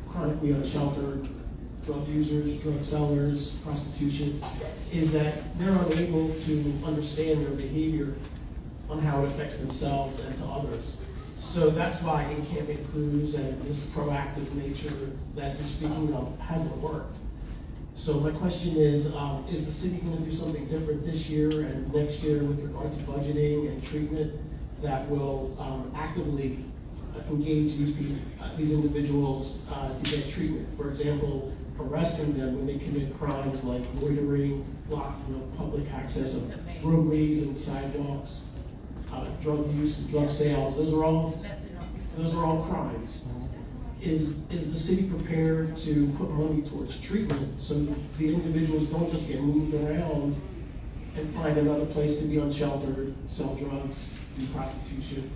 Speaker 14: chronically unsheltered drug users, drug sellers, prostitution, is that they're unable to understand their behavior on how it affects themselves and to others. So that's why encampment crews and this proactive nature that you're speaking of hasn't worked. So my question is the city going to do something different this year and next year with regard to budgeting and treatment that will actively engage these individuals to get treatment? For example, arresting them when they commit crimes like loitering, blocking of public access of roadways and sidewalks, drug use and drug sales. Those are all crimes. Is the city prepared to put money towards treatment so the individuals don't just get moved around and find another place to be unsheltered, sell drugs, do prostitution?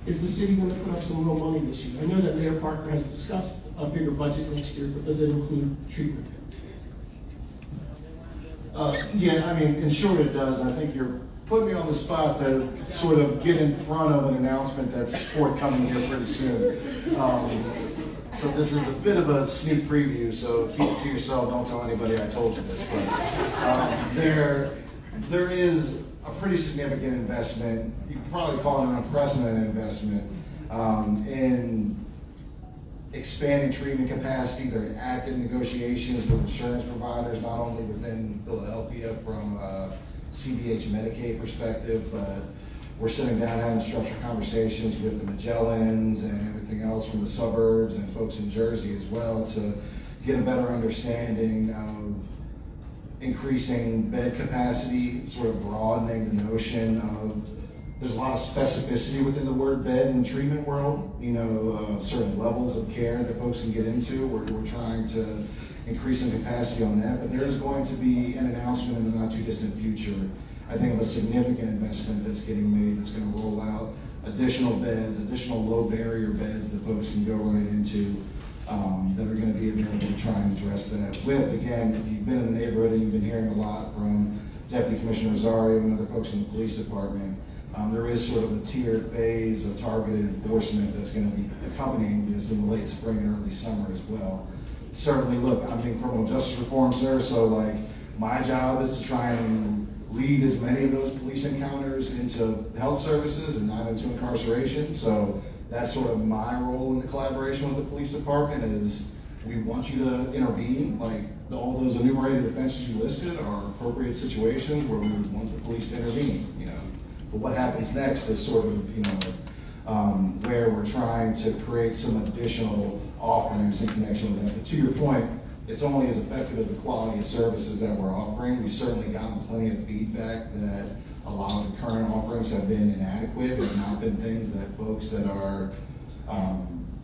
Speaker 14: Is the city going to put up some real money this year? I know that Mayor Parker has discussed a bigger budget next year, but does it include treatment?
Speaker 8: Yeah, I mean, in short it does. I think you're putting me on the spot to sort of get in front of an announcement that's forthcoming here pretty soon. So this is a bit of a sneak preview, so keep it to yourself, don't tell anybody I told you this, but there is a pretty significant investment, you could probably call it an unprecedented investment, in expanding treatment capacity. There are active negotiations with insurance providers, not only within Philadelphia from a CBH Medicaid perspective, but we're sitting down having structured conversations with the Magellans and everything else from the suburbs and folks in Jersey as well to get a better understanding of increasing bed capacity, sort of broadening the notion of, there's a lot of specificity within the word bed in the treatment world, certain levels of care that folks can get into. We're trying to increase in capacity on that, but there is going to be an announcement in the not too distant future, I think, of a significant investment that's getting made that's going to roll out additional beds, additional low barrier beds that folks can go right into that are going to be available to try and address that with. Again, if you've been in the neighborhood and you've been hearing a lot from Deputy Commissioner Rosario and other folks in the police department, there is sort of a tiered phase of targeted enforcement that's going to be accompanying this in the late spring and early summer as well. Certainly, look, I'm in criminal justice reform, sir, so my job is to try and lead as many of those police encounters into health services and not into incarceration. So that's sort of my role in the collaboration with the police department is we want you to intervene. All those enumerated offenses you listed are appropriate situations where we would want the police to intervene, But what happens next is sort of, where we're trying to create some additional offerings in connection with that. But to your point, it's only as effective as the quality of services that we're offering. We've certainly gotten plenty of feedback that a lot of the current offerings have been inadequate, have not been things that folks that are,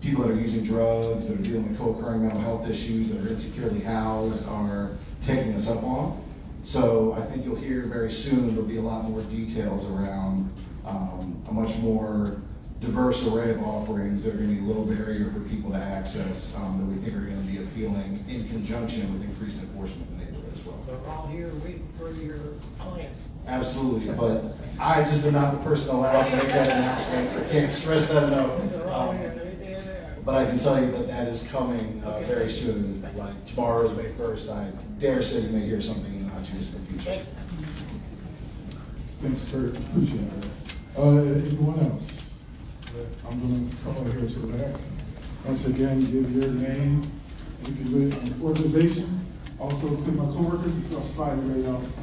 Speaker 8: people that are using drugs, that are dealing with co-occurring mental health issues, that are insecurely housed, are taking us up on. So I think you'll hear very soon there'll be a lot more details around a much more diverse array of offerings that are going to be low barrier for people to access that we think are going to be appealing in conjunction with increased enforcement in the neighborhoods. as well.
Speaker 14: They're all here waiting for your clients.
Speaker 8: Absolutely, but I just am not the person allowed to make that announcement. I can't stress that enough. But I can tell you that that is coming very soon. Like tomorrow is May 1st. I dare say you may hear something in the not too distant future.
Speaker 11: Thanks, Kurt. Appreciate that. Anyone else? I'm going to come over here to the back. Once again, give your name, if you're with an organization. Also, pick my coworkers if you'll slide anybody else.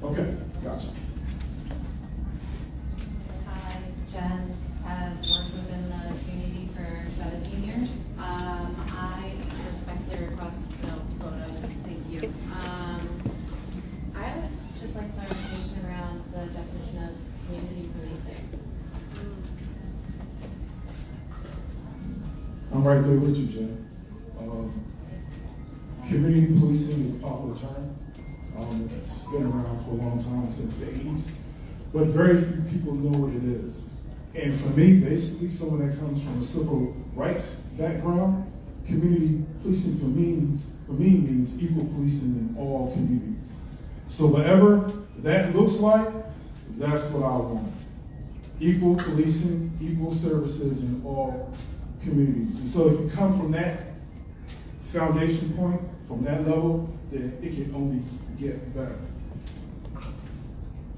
Speaker 11: Okay, gotcha.
Speaker 15: Hi, Jen. I've worked within the community for 17 years. I respectfully request no photos. Thank you. I would just like clarification around the definition of community policing.
Speaker 11: I'm right there with you, Jen. Community policing is a popular term. It's been around for a long time, since the 80s, but very few people know what it is. And for me, basically, someone that comes from a civil rights background, community policing for me means equal policing in all communities. So whatever that looks like, that's what I want. Equal policing, equal services in all communities. And so if you come from that foundation point, from that level, then it can only get better.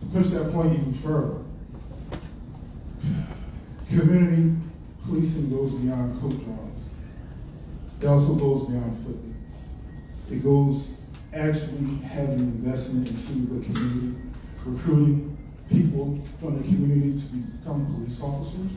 Speaker 11: To push that point even further, community policing goes beyond coat drawings. It also goes beyond footings. It goes actually having investment into the community, recruiting people from the community to become police officers,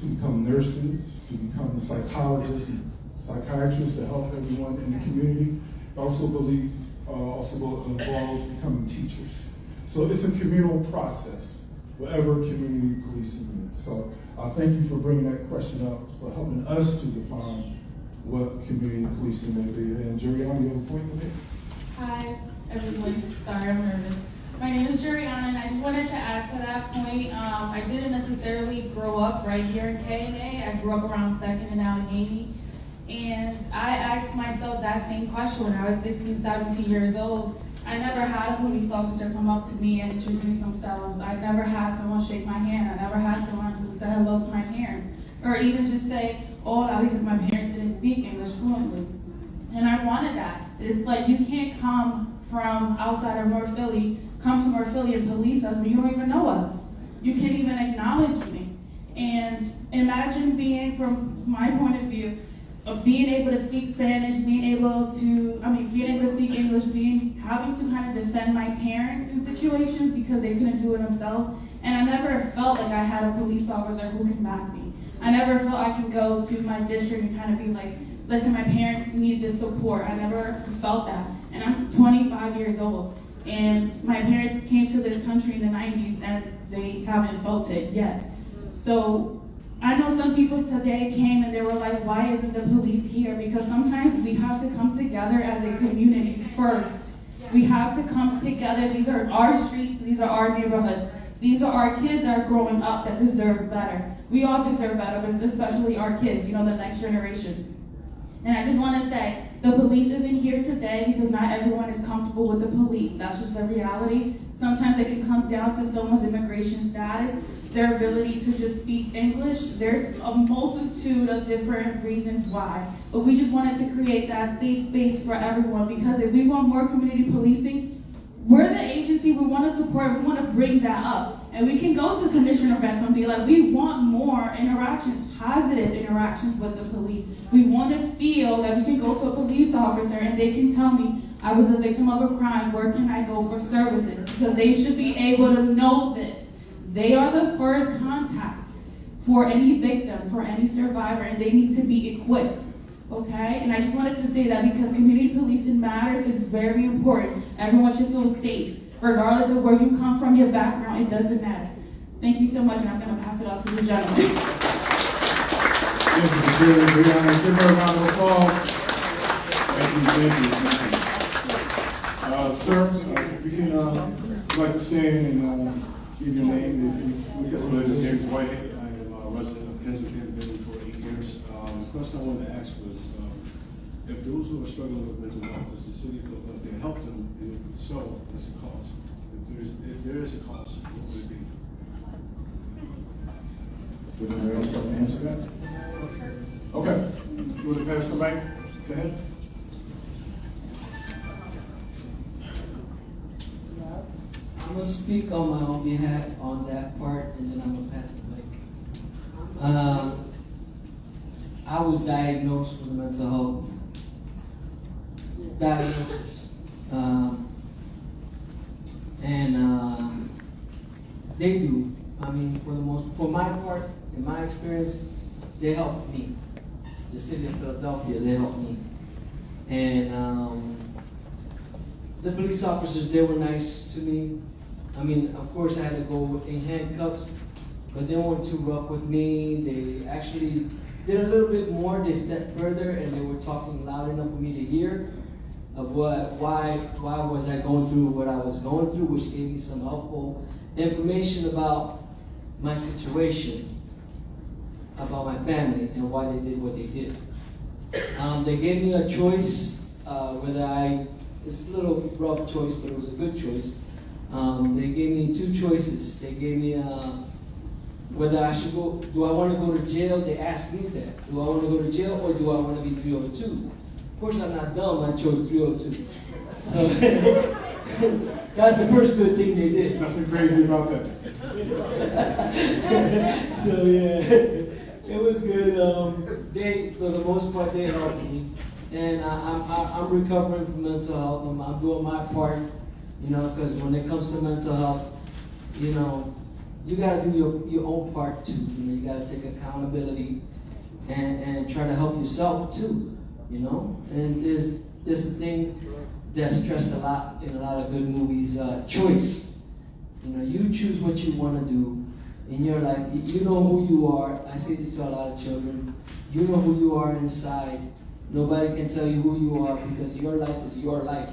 Speaker 11: to become nurses, to become psychologists and psychiatrists to help everyone in the community. I also believe involves becoming teachers. So it's a communal process, whatever community policing is. So thank you for bringing that question up, for helping us to define what community policing may be. And Juliana, you have a point to make?
Speaker 12: Hi, everyone. Sorry, I'm nervous. My name is Juliana, and I just wanted to add to that point. I didn't necessarily grow up right here in K&A. I grew up around 2nd and Allegheny. And I asked myself that same question when I was 16, 17 years old. I never had a police officer come up to me and introduce themselves. I never had someone shake my hand. I never had someone who said hello to my parents. Or even just say, hola, because my parents didn't speak English fluently. And I wanted that. It's like you can't come from outside of North Philly, come to North Philly and police us when you don't even know us. You can't even acknowledge me. And imagine being, from my point of view, of being able to speak Spanish, being able to speak English, having to kind of defend my parents in situations because they couldn't do it themselves. And I never felt like I had a police officer who can back me. I never felt I could go to my district and kind of be like, listen, my parents need this support. I never felt that. And I'm 25 years old. And my parents came to this country in the 90s and they haven't felt it yet. So I know some people today came and they were like, why isn't the police here? Because sometimes we have to come together as a community first. We have to come together. These are our streets. These are our neighborhoods. These are our kids that are growing up that deserve better. We all deserve better, but especially our kids, the next generation. And I just want to say, the police isn't here today because not everyone is comfortable with the police. That's just the reality. Sometimes it can come down to someone's immigration status, their ability to just speak English. There's a multitude of different reasons why. But we just wanted to create that safe space for everyone, because if we want more community policing, we're the agency, we want to support, we want to bring that up. And we can go to Commissioner Beck and be like, we want more interactions, positive interactions with the police. We want to feel that we can go to a police officer and they can tell me, I was a victim of a crime, where can I go for services? Because they should be able to know this. They are the first contact for any victim, for any survivor, and they need to be equipped, okay? And I just wanted to say that because community policing matters, it's very important. Everyone should feel safe. Regardless of where you come from, your background, it doesn't matter. Thank you so much, and I'm going to pass it off to the gentleman.
Speaker 11: Thank you, Ms. Brianna. Give her a round of applause. Thank you. Sir, if you can, like to stand and give your name. If you
Speaker 16: My name is James White. I am a resident of Kensington, been here for 8 years. The question I wanted to ask was,
Speaker 11: if those who are struggling with mental health, does the city feel that they help them, and if so, what's the cost? If there is a cost, what would it be? Would anybody else like to answer that? Okay, you want to pass the mic to him?
Speaker 3: I'm gonna speak on my own behalf on that part, and then I'm gonna pass the mic. I was diagnosed with mental health diagnosis, and they do. I mean, for my part, in my experience, they helped me. The city of Philadelphia, they helped me, and the police officers, they were nice to me. I mean, of course, I had to go in handcuffs, but they weren't too rough with me. They actually did a little bit more. They stepped further, and they were talking loud enough for me to hear of why was I going through what I was going through, which gave me some helpful information about my situation, about my family, and why they did what they did. They gave me a choice, it's a little rough choice, but it was a good choice. They gave me two choices. They gave me whether I should go, do I want to go to jail? They asked me that. Do I want to go to jail or do I want to be 302? Of course, I'm not dumb. I chose 302. So that's the first good thing they did.
Speaker 11: Nothing crazy about that.
Speaker 3: So yeah, it was good. They, for the most part, they helped me, and I'm recovering from mental health. I'm doing my part, you know, because when it comes to mental health, you know, you gotta do your own part too. You know, you gotta take accountability and try to help yourself too. You know, and there's a thing that's stressed a lot in a lot of good movies, choice. You know, you choose what you want to do in your life. You know who you are. I say this to a lot of children. You know who you are inside. Nobody can tell you who you are because your life is your life.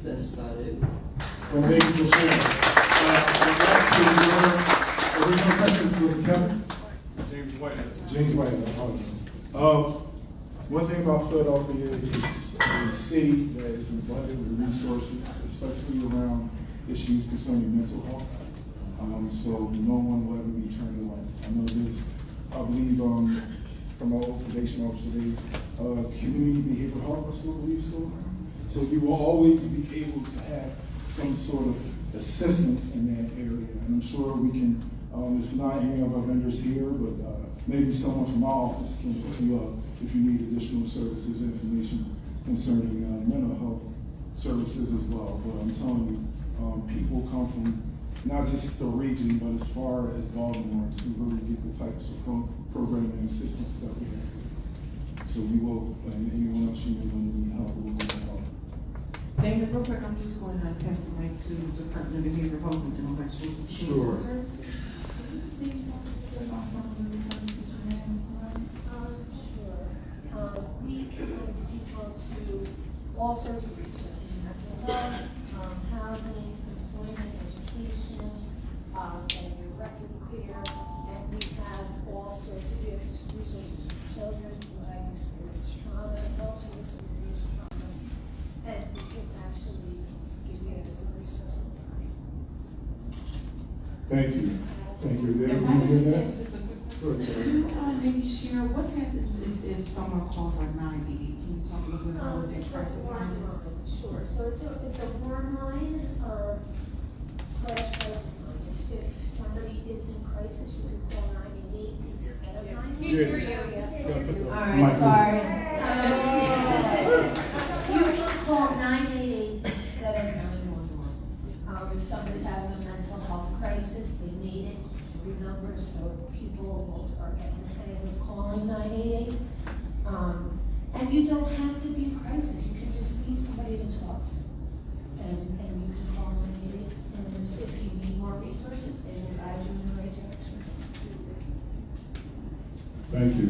Speaker 3: That's about it.
Speaker 11: Well, thank you for sharing. Original question was Kevin?
Speaker 13: James White.
Speaker 11: James White, I apologize. One thing about Philadelphia is a city that is abundant with resources, especially around issues concerning mental health. So no one will ever be turned away. I know this, I believe, from all probation officer days, community behavioral health, I still believe, is still around. So you will always be able to have some sort of assistance in that area. And I'm sure we can, if not any of our vendors here, but maybe someone from our office can hook you up if you need additional services, information concerning mental health services as well. But I'm telling you, people come from not just the region, but as far as Baltimore to really get the types of programming and assistance that we have. So we will, and anyone else you may need help, we'll go to help.
Speaker 1: David, real quick, I'm just going to pass the mic to the Department of Behavioral Health and Intellectual Disability
Speaker 11: Sure.
Speaker 1: Services. Can you just maybe talk a little bit about some of the services you have?
Speaker 16: Sure. We provide people to all sorts of resources, mental health, housing, employment, education, getting your record clear, and we have all sorts of resources for children who have experienced trauma, adults who have experienced trauma, and we can actually give you some resources tonight.
Speaker 11: Thank you. Thank you. Did
Speaker 1: If I
Speaker 11: everyone
Speaker 1: could
Speaker 11: hear
Speaker 1: just
Speaker 11: that?
Speaker 1: ask just a quick
Speaker 11: Sure,
Speaker 1: question.
Speaker 11: sorry.
Speaker 1: Can you maybe share what happens if someone calls like 988? Can you talk a little bit about what that crisis line is?
Speaker 16: Sure, so it's a warm line, slash crisis line. If somebody is in crisis, you can call 988 instead of 988.
Speaker 11: Yeah.
Speaker 16: All right, sorry. You can call 988 instead of 911. If somebody's having a mental health crisis, they need it, remember, so people will start getting the hang of calling 988. And you don't have to be in crisis, you can just need somebody to talk to. And you can call 988, and if you need more resources, they will guide you in the right direction.
Speaker 11: Thank you.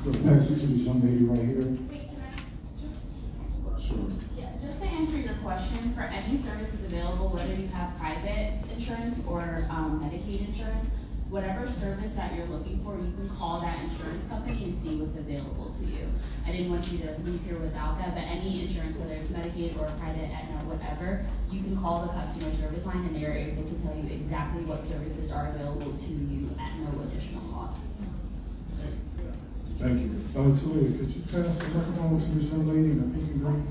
Speaker 11: We'll pass it to this young lady right here.
Speaker 17: Wait, can I?
Speaker 11: Sure.
Speaker 17: Yeah, just to answer your question, for any services available, whether you have private insurance or Medicaid insurance, whatever service that you're looking for, you can call that insurance company and see what's available to you. I didn't want you to leave here without that, but any insurance, whether it's Medicaid or private, Aetna, whatever, you can call the customer service line and they are able to tell you exactly what services are available to you at no additional cost.
Speaker 11: Thank you. Talia, could you pass the microphone to this young lady in the pink and green?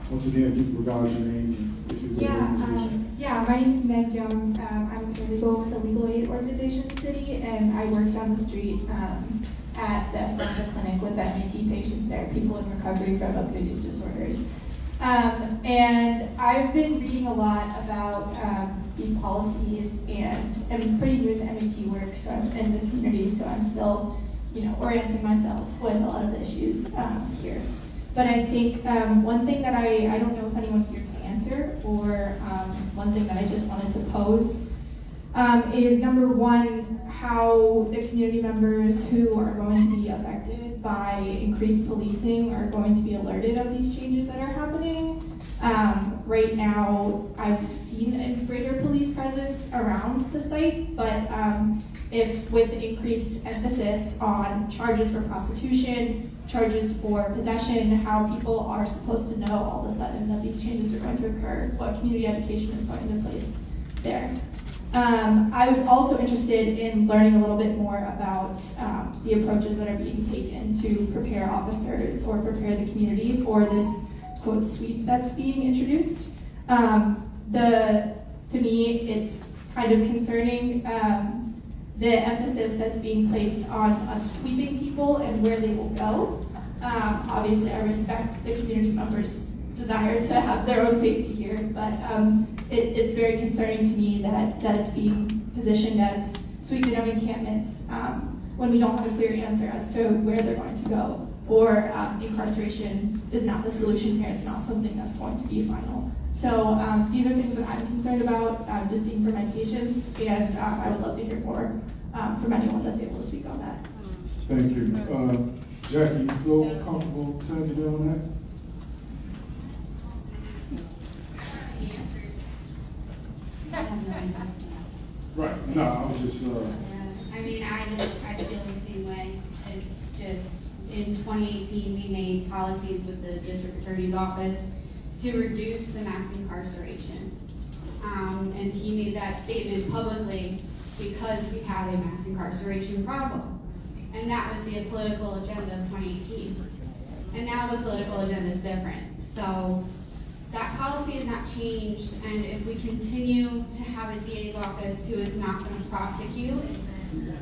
Speaker 11: Once again, you can provide your name if you're with the organization.
Speaker 18: My name is Meg Jones. I'm a paralegal with a legal aid organization in the city, and I work down the street at the Esperanza Clinic with MAT patients there, people in recovery from opioid use disorders. And I've been reading a lot about these policies, and I'm pretty new to MAT work, so I'm in the community, so I'm still, orienting myself with a lot of the issues here. But I think one thing that I don't know if anyone here can answer, or one thing that I just wanted to pose is number one, how the community members who are going to be affected by increased policing are going to be alerted of these changes that are happening. Right now, I've seen a greater police presence around the site, but if with increased emphasis on charges for prostitution, charges for possession, how people are supposed to know all of a sudden that these changes are going to occur, what community education is going into place there. I was also interested in learning a little bit more about the approaches that are being taken to prepare officers or prepare the community for this quote sweep that's being introduced. To me, it's kind of concerning the emphasis that's being placed on sweeping people and where they will go. Obviously, I respect the community members' desire to have their own safety here, but it's very concerning to me that it's being positioned as sweeping of encampments when we don't have a clear answer as to where they're going to go, or incarceration is not the solution here. It's not something that's going to be final. So these are things that I'm concerned about, just seeing for my patients, and I would love to hear more from anyone that's able to speak on that.
Speaker 11: Thank you. Jackie, you feel comfortable telling me on that? Right. No, I was just.
Speaker 15: I feel the same way. It's just in 2018 we made policies with the district attorney's office to reduce the mass incarceration, and he made that statement publicly because we had a mass incarceration problem, and that was the political agenda of 2018. And now the political agenda is different. So that policy has not changed, and if we continue to have a DA's office who is not going to prosecute,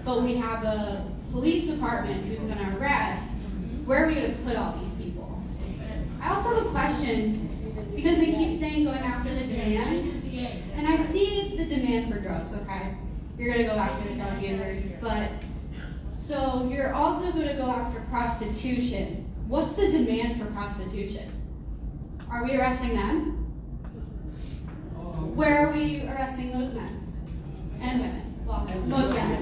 Speaker 15: but we have a police department who's going to arrest, where are we going to put all these people? I also have a question, because they keep saying going after the demand, and I see the demand for drugs, okay? You're going to go after the drug users, but so you're also going to go after prostitution. What's the demand for prostitution? Are we arresting them? Where are we arresting those men and women? Well, most men.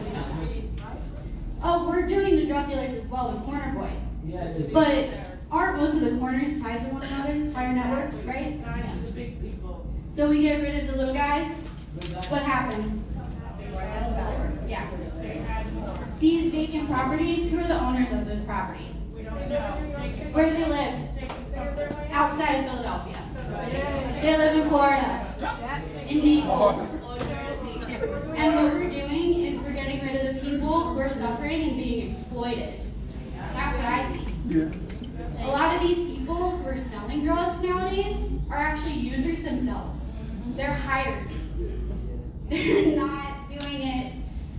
Speaker 15: Oh, we're doing the drug dealers as well, the corner boys. But aren't most of the corners tied to one another, higher networks, right? So we get rid of the little guys. What happens? Yeah. These vacant properties, who are the owners of those properties? Where do they live? Outside of Philadelphia. They live in Florida, in Naples. And what we're doing is we're getting rid of the people who are suffering and being exploited. That's what I see. Yeah. A lot of these people who are selling drugs nowadays are actually users themselves. They're hired. They're not doing it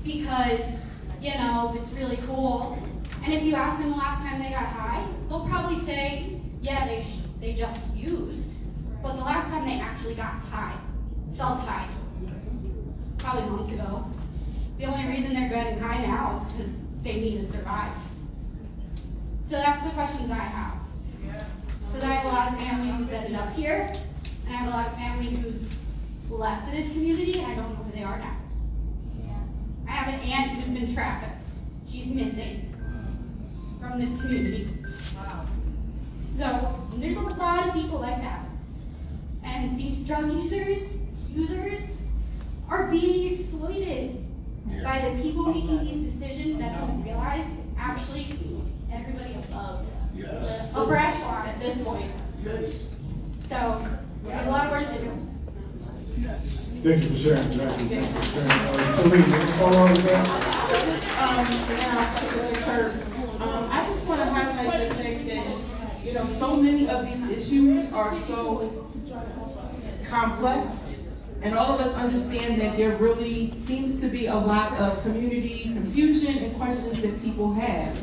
Speaker 15: because, it's really cool. And if you ask them the last time they got high, they'll probably say, yeah, they just used. But the last time they actually got high, felt high, probably months ago. The only reason they're getting high now is because they need to survive. So that's the questions I have. Because I have a lot of family who's ended up here, and I have a lot of family who's left this community, and I don't know who they are now. I have an aunt who's been trafficked. She's missing from this community. Wow. So there's a lot of people like that. And
Speaker 19: and these drug users are being exploited by the people making these decisions that don't realize it's actually everybody above a restaurant at this point. So, we have a lot of work to do.
Speaker 11: Thank you for sharing, Jackie. Thank you for sharing. So, Lee, any follow on with that?
Speaker 1: I just want to highlight the fact that, you know, so many of these issues are so complex, and all of us understand that there really seems to be a lot of community confusion and questions that people have.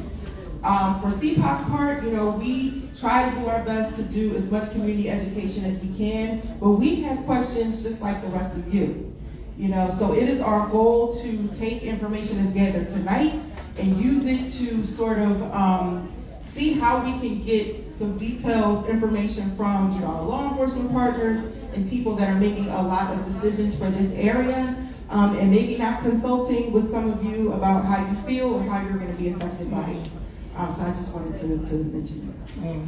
Speaker 1: For CPOC's part, you know, we try to do our best to do as much community education as we can, but we have questions just like the rest of you. You know, so it is our goal to take information that's gathered tonight and use it to sort of see how we can get some detailed information from, you know, our law enforcement partners and people that are making a lot of decisions for this area, and maybe not consulting with some of you about how you feel or how you're going to be affected by it. So I just wanted to mention that.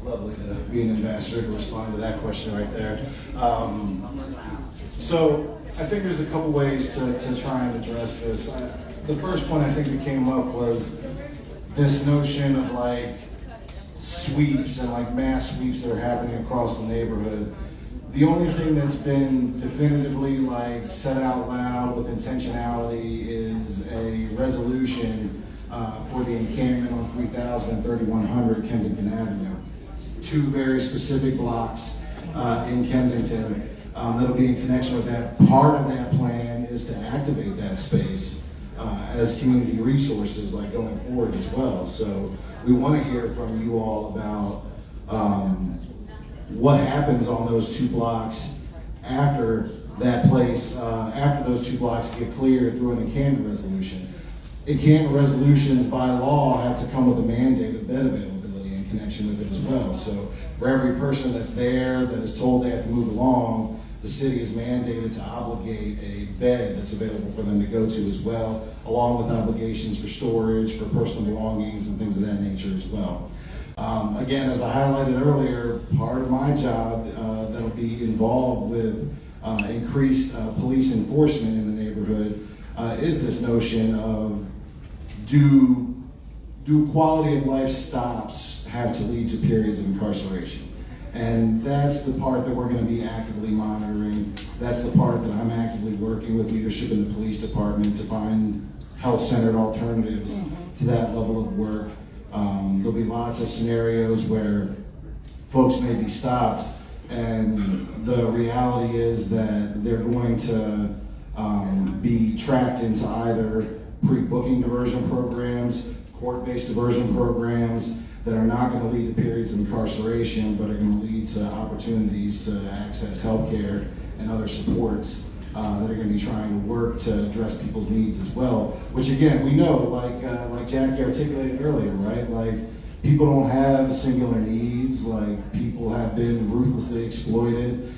Speaker 8: Lovely to be an ambassador to respond to that question right there. So I think there's a couple ways to try and address this. The first point I think that came up was this notion of like sweeps and like mass sweeps that are happening across the neighborhood. The only thing that's been definitively like said out loud with intentionality is a resolution for the encampment on 3000 and 3100 Kensington Avenue. Two very specific blocks in Kensington that'll be in connection with that. Part of that plan is to activate that space as community resources like going forward as well. So we want to hear from you all about what happens on those two blocks after that place, after those two blocks get cleared through an encampment resolution. Encampment resolutions by law have to come with a mandate of bed availability in connection with it as well. So for every person that's there that is told they have to move along, the city is mandated to obligate a bed that's available for them to go to as well, along with obligations for storage, for personal belongings and things of that nature as well. Again, as I highlighted earlier, part of my job that'll be involved with increased police enforcement in the neighborhood is this notion of do quality of life stops have to lead to periods of incarceration? And that's the part that we're going to be actively monitoring. That's the part that I'm actively working with leadership in the police department to find health-centered alternatives to that level of work. There'll be lots of scenarios where folks may be stopped, and the reality is that they're going to be tracked into either pre-booking diversion programs, court-based diversion programs that are not going to lead to periods of incarceration, but are going to lead to opportunities to access health care and other supports that are going to be trying to work to address people's needs as well. Which again, we know, like Jackie articulated earlier, right? Like, people don't have singular needs, like people have been ruthlessly exploited.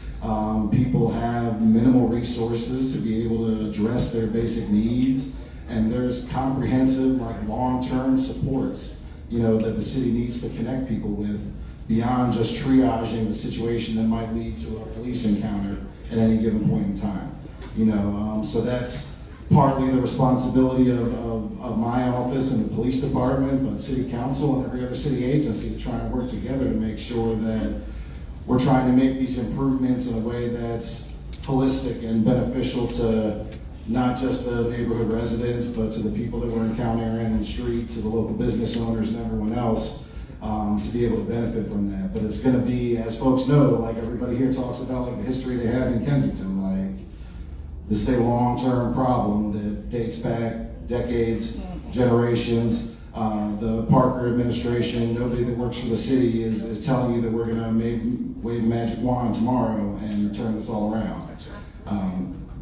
Speaker 8: People have minimal resources to be able to address their basic needs, and there's comprehensive, like long-term supports, you know, that the city needs to connect people with beyond just triaging the situation that might lead to a police encounter at any given point in time. You know, so that's partly the responsibility of my office and the police department, but city council and every other city agency to try and work together to make sure that we're trying to make these improvements in a way that's holistic and beneficial to not just the neighborhood residents, but to the people that we're encountering in the street, to the local business owners and everyone else, to be able to benefit from that. But it's gonna be, as folks know, like everybody here talks about, like the history they have in Kensington, like this is a long-term problem that dates back decades, generations. The Parker administration, nobody that works for the city is telling you that we're gonna wave a magic wand tomorrow and turn this all around.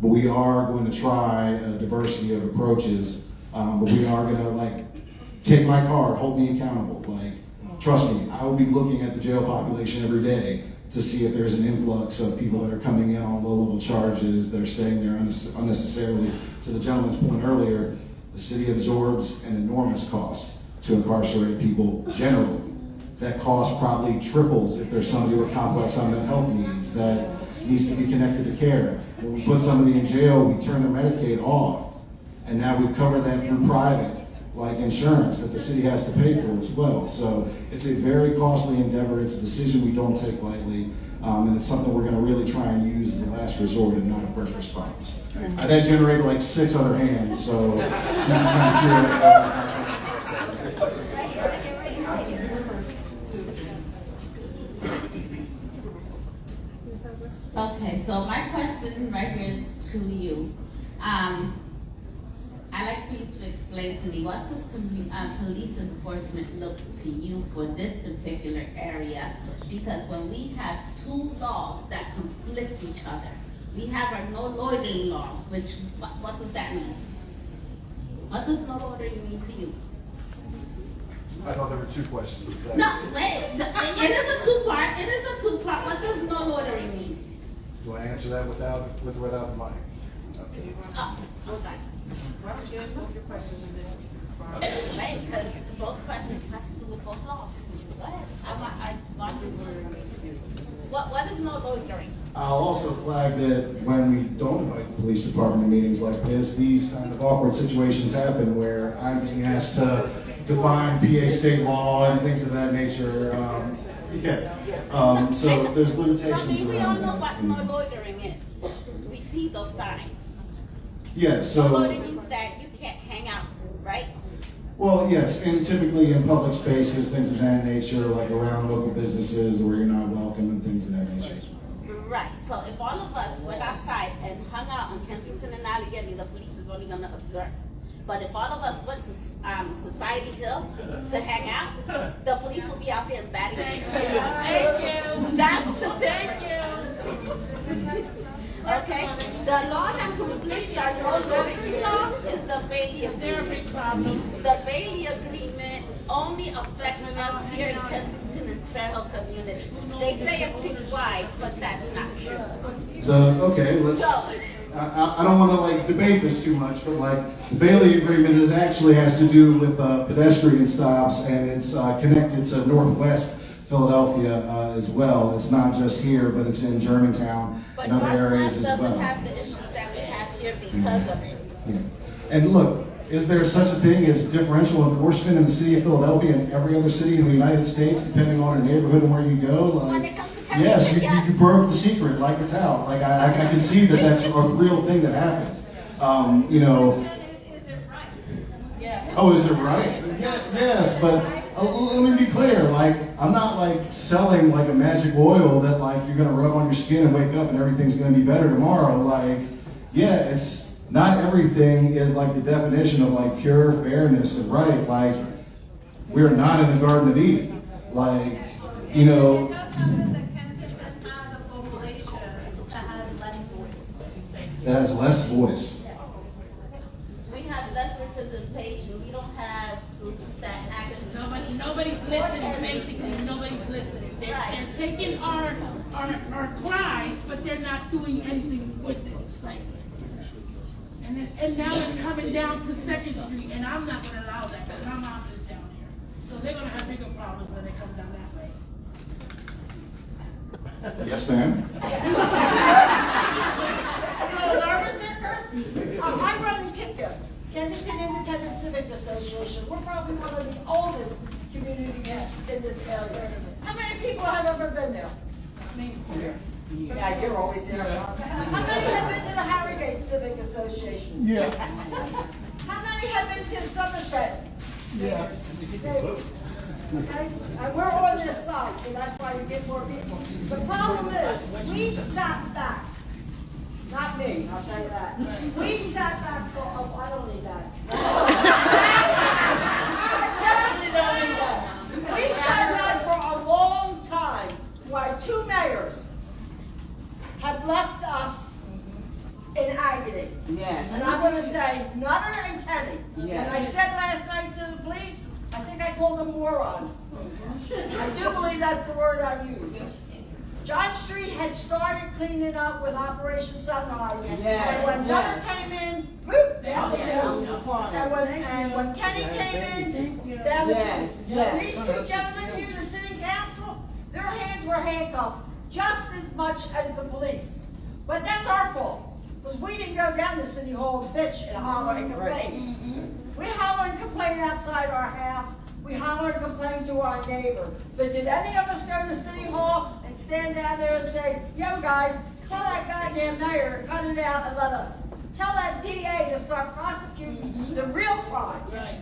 Speaker 8: But we are going to try a diversity of approaches, but we are gonna like take my card, hold me accountable. Like, trust me, I will be looking at the jail population every day to see if there's an influx of people that are coming in on low-level charges, that are staying there unnecessarily. To the gentleman's point earlier, the city absorbs an enormous cost to incarcerate people generally. That cost probably triples if there's somebody with complex unmet health needs that needs to be connected to care. When we put somebody in jail, we turn their Medicaid off. And now we cover that through private, like insurance that the city has to pay for as well. So it's a very costly endeavor. It's a decision we don't take lightly. And it's something we're going to really try and use as a last resort and not a first response. That generated like 6 other hands, so you can see
Speaker 6: Okay, so my question right here is to you. I'd like for you to explain to me, what does police enforcement look to you for this particular area? Because when we have 2 laws that conflict each other, we have our no loitering laws, which, what does that mean? What does no loitering mean to you?
Speaker 8: I thought there were 2 questions.
Speaker 6: No, wait, it is a 2-part, it is a 2-part. What does no loitering mean?
Speaker 8: Do I answer that without the mic?
Speaker 6: Oh, okay.
Speaker 1: Why don't you ask both your questions and then respond?
Speaker 6: Right, because both questions has to do with both laws. Go ahead. I want to. What is no loitering?
Speaker 8: I'll also flag that when we don't invite the police department to meetings like this, these kind of awkward situations happen where I'm being asked to define PA state law and things of that nature. So there's limitations
Speaker 6: We all
Speaker 8: around
Speaker 6: know
Speaker 8: that.
Speaker 6: what no loitering is. We see those signs.
Speaker 8: Yeah, so.
Speaker 6: No loitering means that you can't hang out, right?
Speaker 8: Well, yes, and typically in public spaces, things of that nature, like around local businesses where you're not welcome and things of that nature.
Speaker 6: Right, so if all of us went outside and hung out on Kensington and Allegheny, the police is only gonna observe. But if all of us went to Society Hill to hang out, the police will be out there and batting.
Speaker 5: Thank you.
Speaker 6: That's the difference. Okay, the law that conflicts our no loitering law is the Bailey Agreement. The Bailey Agreement only affects us here in Kensington and Fairhill community. They say it's citywide, but that's not true.
Speaker 8: Okay, let's. I don't want to like debate this too much, but like the Bailey Agreement actually has to do with pedestrian stops, and it's connected to Northwest Philadelphia as well. It's not just here, but it's in Germantown and other areas as well.
Speaker 6: But Northwest doesn't have the issues that we have here because of it.
Speaker 8: Yes. And look, is there such a thing as differential enforcement in the city of Philadelphia and every other city in the United States, depending on your neighborhood and where you go? Like, yes, you broke the secret, like it's out. Like I can see that that's a real thing that happens. You know. Oh, is it right? Yes, but let me be clear. Like, I'm not like selling like a magic oil that like you're gonna rub on your skin and wake up and everything's gonna be better tomorrow. Like, yeah, it's not everything is like the definition of like pure fairness and right. Like, we're not in the Garden of Eden. Like, you know. That has less voice.
Speaker 6: We have less representation. We don't have groups that actually.
Speaker 5: Nobody's listening. Basically, nobody's listening. They're taking our cries, but they're not doing anything with it. Like, and now it's coming down to 2nd Street, and I'm not going to allow that because my mom is down here. So they're going to have bigger problems when they come down that way.
Speaker 8: Yes, ma'am.
Speaker 16: I run KIPCA, Kensington Independent Civic Association. We're probably one of the oldest community groups in this area. How many people have ever been there? Yeah, you're always there. How many have been to the Harrogate Civic Association?
Speaker 2: Yeah.
Speaker 16: How many have been to Somerset?
Speaker 2: Yeah.
Speaker 16: Okay? And we're on this side, so that's why we get more people. The problem is, we've sat back. Not me, I'll tell you that. We've sat back for, I don't need that. Definitely don't need that. We've sat back for a long time, why 2 mayors have left us in agony.
Speaker 7: Yes.
Speaker 16: And I'm gonna say, Nutter and Kenny.
Speaker 7: Yes.
Speaker 16: And I said last night to the police, I think I called them morons. I do believe that's the word I used.
Speaker 20: John Street had started cleaning up with Operation Sunrise.
Speaker 1: Yes,
Speaker 20: And when Miller came in, whoop, that was it. And when Kenny came in, that was it.
Speaker 1: Yes.
Speaker 20: These two gentlemen here, the city council, their hands were handcuffed just as much as the police. But that's our fault, because we didn't go down to City Hall and bitch and holler and complain. We holler and complain outside our house. We holler and complain to our neighbor. But did any of us go to City Hall and stand down there and say, yo guys, tell that goddamn mayor to cut it out and let us. Tell that DA to start prosecuting the real crime.
Speaker 5: Right.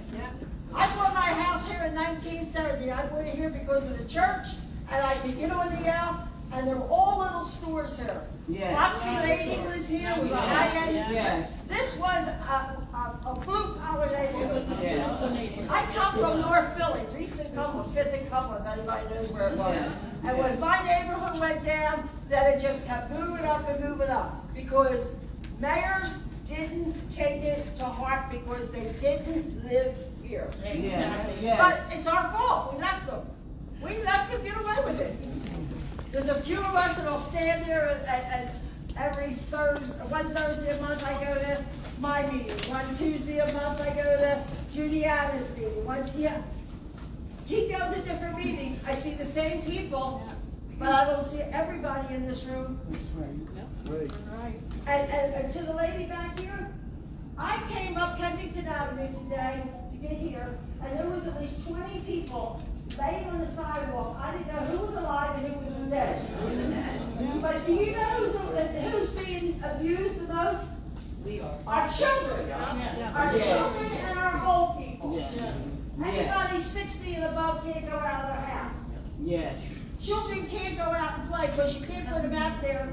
Speaker 20: I bought my house here in 1970. I bought it here because of the church, and I could get on the L, and there were all little stores here.
Speaker 1: Yes.
Speaker 20: Foxy Lady was here, was a high-end.
Speaker 1: Yes.
Speaker 20: This was a blue-collar neighborhood.
Speaker 1: Yes.
Speaker 20: I come from North Philly, recent Cumberland, Fifth and Cumberland, if anybody knows where it was.
Speaker 1: Yes.
Speaker 20: And as my neighborhood went down, then it just kept moving up and moving up, because mayors didn't take it to heart because they didn't live here.
Speaker 1: Yes. Yes.
Speaker 20: But it's our fault, we left them. We let them get away with it. There's a few of us that'll stand there and every one Thursday a month I go to my meeting. One Tuesday a month I go to Juliana's meeting. Keep going to different meetings. I see the same people, but I don't see everybody in this room. And to the lady back here, I came up Kensington Avenue today to get here, and there was at least 20 people laying on the sidewalk. I didn't know who was alive and who was dead. But do you know who's being abused the most?
Speaker 1: We are.
Speaker 20: Our children. Our children and our old people.
Speaker 1: Yes.
Speaker 20: Anybody 60 and above can't go out of their house.
Speaker 1: Yes.
Speaker 20: Children can't go out and play because you can't put them out there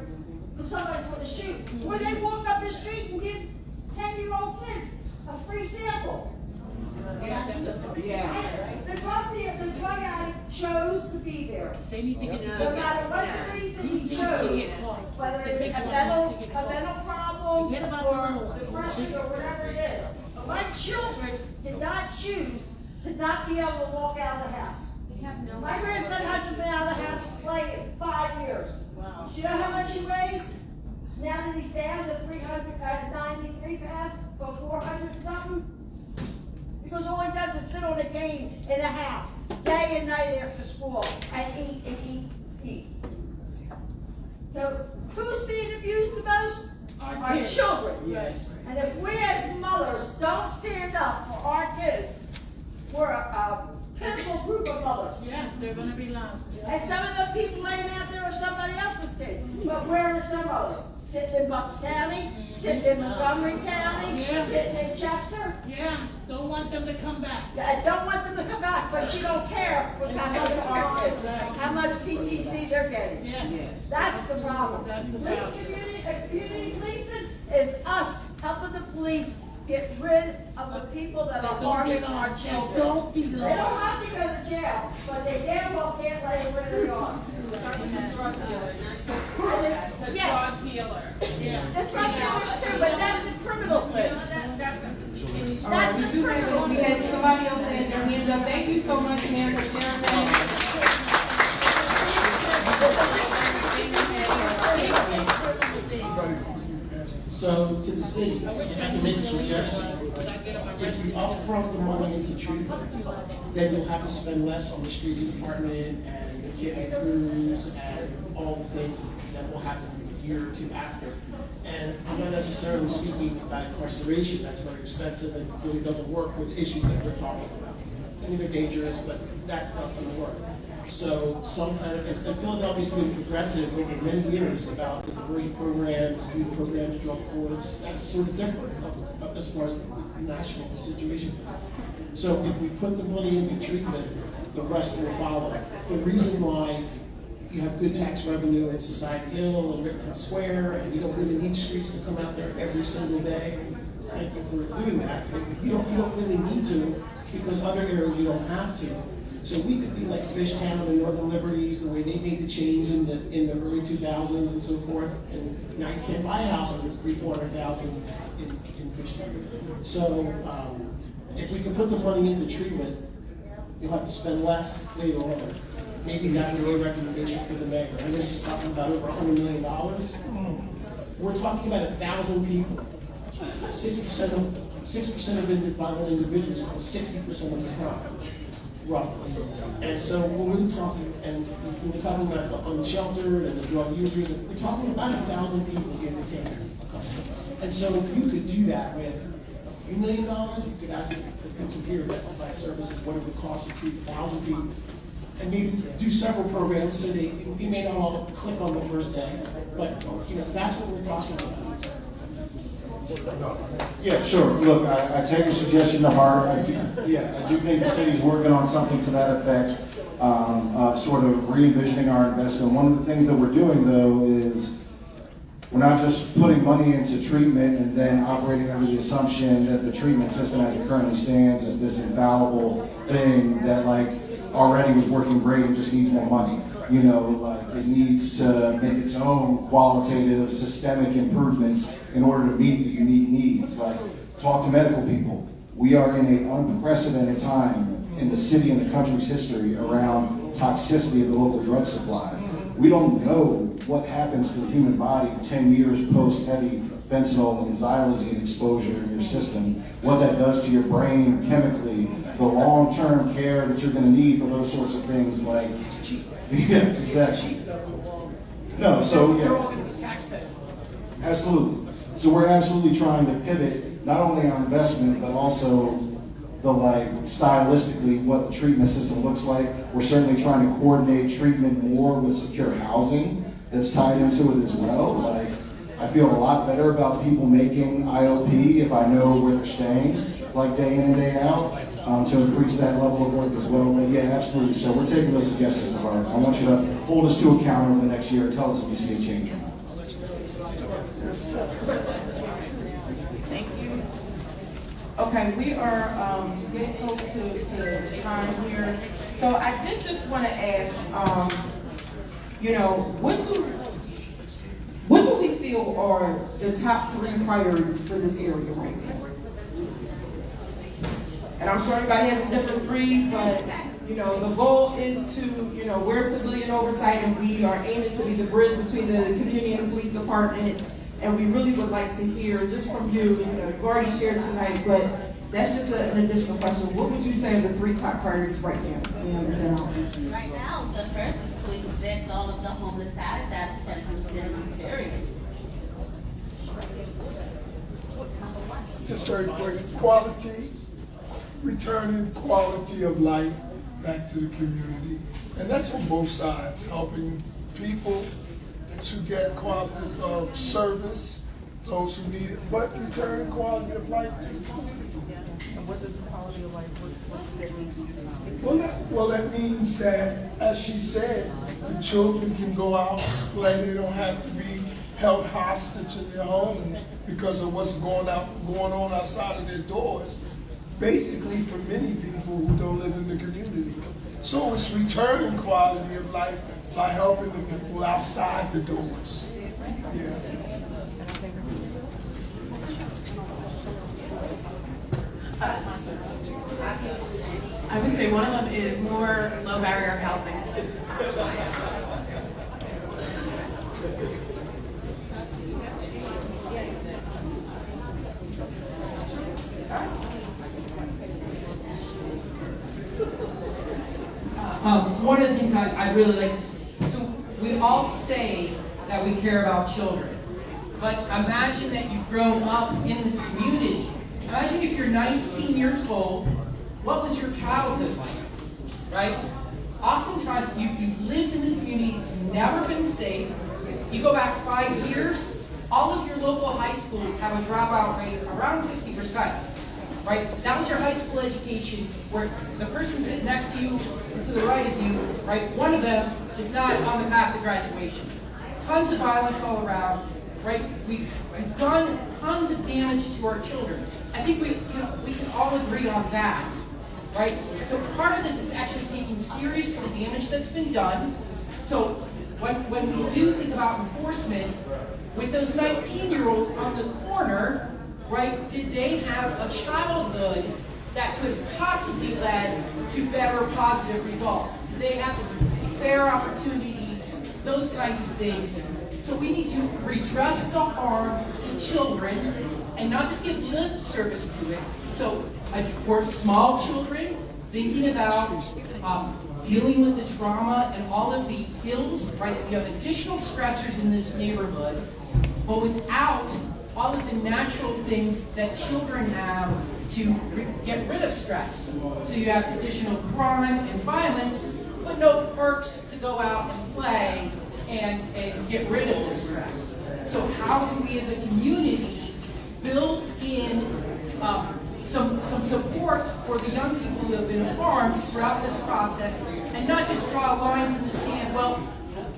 Speaker 20: because somebody's going to shoot. Or they walk up the street and give 10-year-old kids a free sample.
Speaker 1: Yeah.
Speaker 20: The drug addict chose to be there.
Speaker 5: They need to get
Speaker 20: No matter what the reason he chose, whether it's a mental problem or depression or whatever it is. But my children did not choose to not be able to walk out of the house. My grandson hasn't been out of the house like in 5 years. Do you know how much he weighs? Now that he's down to 393 pounds from 400 something? Because all he does is sit on a game in the house, day and night after school, and eat and eat and eat. So who's being abused the most? Our children.
Speaker 1: Yes.
Speaker 20: And if we as mothers don't stand up for our kids, we're a pitiful group of mothers.
Speaker 5: Yeah, they're gonna be lost.
Speaker 20: And some of the people laying out there are somebody else's kids. But where is their mother? Sitting in Bucks County, sitting in Montgomery County, sitting in Chester.
Speaker 5: Yeah, don't want them to come back.
Speaker 20: I don't want them to come back, but you don't care what's happening to our kids, how much PTC they're getting.
Speaker 5: Yeah.
Speaker 20: That's the problem. Community policing is us helping the police get rid of the people that are harming our children.
Speaker 5: Don't be
Speaker 20: They don't have to go to jail, but they damn well can't lay where they are. Yes.
Speaker 5: Drug dealer.
Speaker 20: The drug dealers too, but that's a criminal thing.
Speaker 1: All right, we do have, we had somebody else that had their hands up. Thank you so much, ma'am, for sharing that.
Speaker 14: So to the city, if I can make a suggestion, if you upfront the money into treatment, then you'll have to spend less on the streets department and the kit crews and all the things that will happen a year or two after. And I'm not necessarily speaking about incarceration, that's very expensive and really doesn't work with issues that we're talking about. I mean, they're dangerous, but that's not gonna work. So some kind of, and Philadelphia's been progressive over many years about the diversion programs, youth programs, drug courts. That's sort of different as far as the national situation is. So if we put the money into treatment, the rest will follow. The reason why you have good tax revenue in Society Hill and Richmond Square, and you don't really need streets to come out there every single day. Thank you for doing that. You don't really need to, because other areas you don't have to. So we could be like Fishtown and Northern Liberties, the way they made the change in the early 2000s and so forth. And now you can't buy a house under $300,000 in Fishtown. So if we can put the money into treatment, you'll have to spend less later on. maybe not a real recommendation for the mayor. I know she's talking about over $100 million. We're talking about 1,000 people. 6% of violent individuals cause 60% of the crime, roughly. And so we're really talking, and we're talking about the unsheltered and the drug users. We're talking about 1,000 people give or take. And so you could do that with a few $1 million. You could ask the people here that provide services what it would cost to treat 1,000 people, and maybe do several programs so we may not all click on the first day, but that's what we're talking about.
Speaker 8: Yeah, sure. Look, I take your suggestion to heart. I do think the city's working on something to that effect, sort of re-envisioning our investment. One of the things that we're doing, though, is we're not just putting money into treatment and then operating under the assumption that the treatment system as it currently stands is this infallible thing that already was working great and just needs more money. It needs to make its own qualitative, systemic improvements in order to meet the unique needs. Talk to medical people. We are in an unprecedented time in the city and the country's history around toxicity of the local drug supply. We don't know what happens to the human body 10 years post-heavy fentanyl and xylazine exposure in your system, what that does to your brain chemically, the long-term care that you're going to need for those sorts of things yeah, exactly. No, so absolutely. So we're absolutely trying to pivot not only on investment, but also the stylistically what the treatment system looks like. We're certainly trying to coordinate treatment more with secure housing that's tied into it as well. I feel a lot better about people making IOP if I know where they're staying, day in and day out, to increase that level of work as well. But yeah, absolutely. So we're taking those suggestions to heart. I want you to hold us to account over the next year and tell us if you see a change.
Speaker 1: Thank you. Okay, we are getting close to time here. So I did just want to ask, what do we feel are the top 3 priorities for this area right now? And I'm sure everybody has a different 3, but the goal is to, we're civilian oversight and we are aiming to be the bridge between the community and the police department. And we really would like to hear just from you, you've already shared tonight, but that's just an additional question. What would you say are the 3 top priorities right now?
Speaker 6: Right now, the first is to evict all of the homeless at that Kensington area.
Speaker 2: Just very quick, quality, returning quality of life back to the community. And that's on both sides, helping people to get quality of service, those who need it, but returning quality of life to the community.
Speaker 1: And what does quality of life, what does that mean to you?
Speaker 2: Well, that means that, as she said, the children can go out, play, they don't have to be held hostage in their homes because of what's going on outside of their doors. Basically, for many people who don't live in the community. So it's returning quality of life by helping the people outside the doors. Yeah.
Speaker 21: I would say one of them is more low barrier housing.
Speaker 22: One of the things I'd really like to see, so we all say that we care about children, but imagine that you've grown up in this community. Imagine if you're 19 years old, what was your childhood like, right? Oftentimes, you've lived in this community, it's never been safe. You go back 5 years, all of your local high schools have a dropout rate around 50%. Right? That was your high school education, where the person sitting next to you and to the right of you, right? One of them is not on the path to graduation. Tons of violence all around, right? We've done tons of damage to our children. I think we can all agree on that, right? So part of this is actually taking serious the damage that's been done. So when we do think about enforcement, with those 19-year-olds on the corner, right, did they have a childhood that could possibly lead to better positive results? Did they have this fair opportunities, those kinds of things. So we need to redress the harm to children and not just give lip service to it. So for small children, thinking about dealing with the trauma and all of the ills, right? We have additional stressors in this neighborhood, but without all of the natural things that children have to get rid of stress. So you have additional crime and violence, but no perks to go out and play and get rid of the stress. So how do we as a community build in some supports for the young people who have been harmed throughout this process, and not just draw lines in the sand? Well,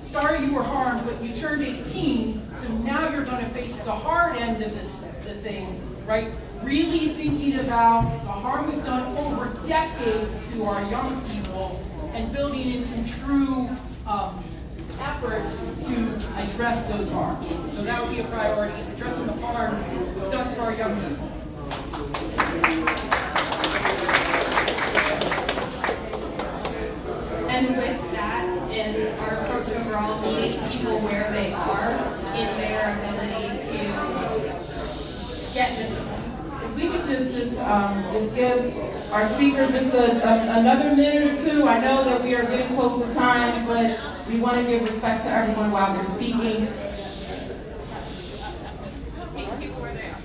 Speaker 22: sorry you were harmed, but you turned 18, so now you're going to face the hard end of the thing, right? Really thinking about the harm we've done over decades to our young people and building in some true efforts to address those harms. So that would be a priority, addressing the harms done to our young people.
Speaker 17: And with that, in our approach overall, meeting people where they are in their ability to get discipline.
Speaker 1: If we could just give our speaker just another minute or two. I know that we are getting close to time, but we want to give respect to everyone while they're speaking.
Speaker 4: Meet people where they are.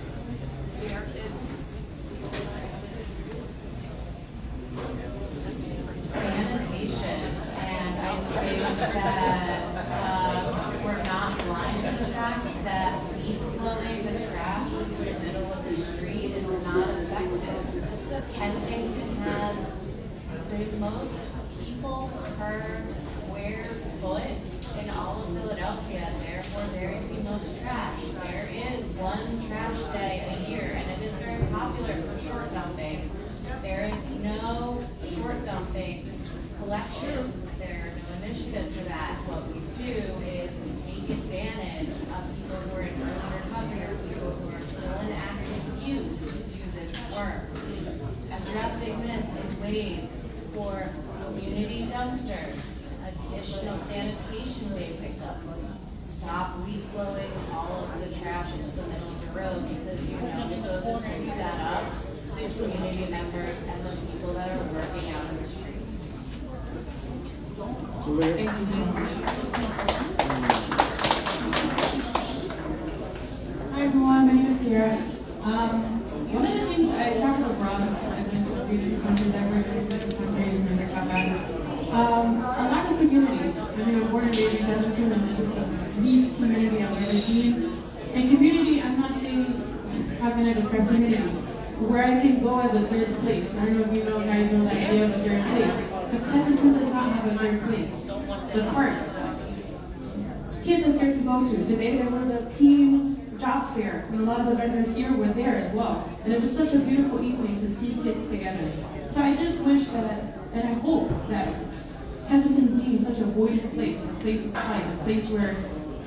Speaker 4: We are kids.
Speaker 6: Sanitation, and I think that we're not blind to the fact that leaf blowing the trash into the middle of the street is not effective. Kensington has the most people per square foot in all of Philadelphia, therefore there is the most trash. There is one trash day a year, and it is very popular for short dumping. There is no short dumping collections. There are no initiatives for that. What we do is we take advantage of people who are in early recovery or people who are still in active use to do this work. Addressing this in ways for community dumpsters, additional sanitation waste pickup, stop leaf blowing all of the trash into the middle of the road, because you know those are going to set up the community members and the people that are working out in the streets.
Speaker 1: Thank you so much.
Speaker 9: Hi everyone, my name is Kira. One of the things I talked about abroad, I've been to different countries, I've worked in different countries and things like that. A lack of community. I mean, I'm born and raised in Kensington, and this is the least community I've ever seen. And community, I'm not saying, how can I describe community? Where I can go as a third place. I don't know if you guys know that idea of a third place. But Kensington does not have a third place. The parks. Kids are scared to go to. Today there was a team job fair, and a lot of the vendors here were there as well. And it was such a beautiful evening to see kids together. So I just wish that, and I hope that Kensington being such a voided place, a place of life, a place where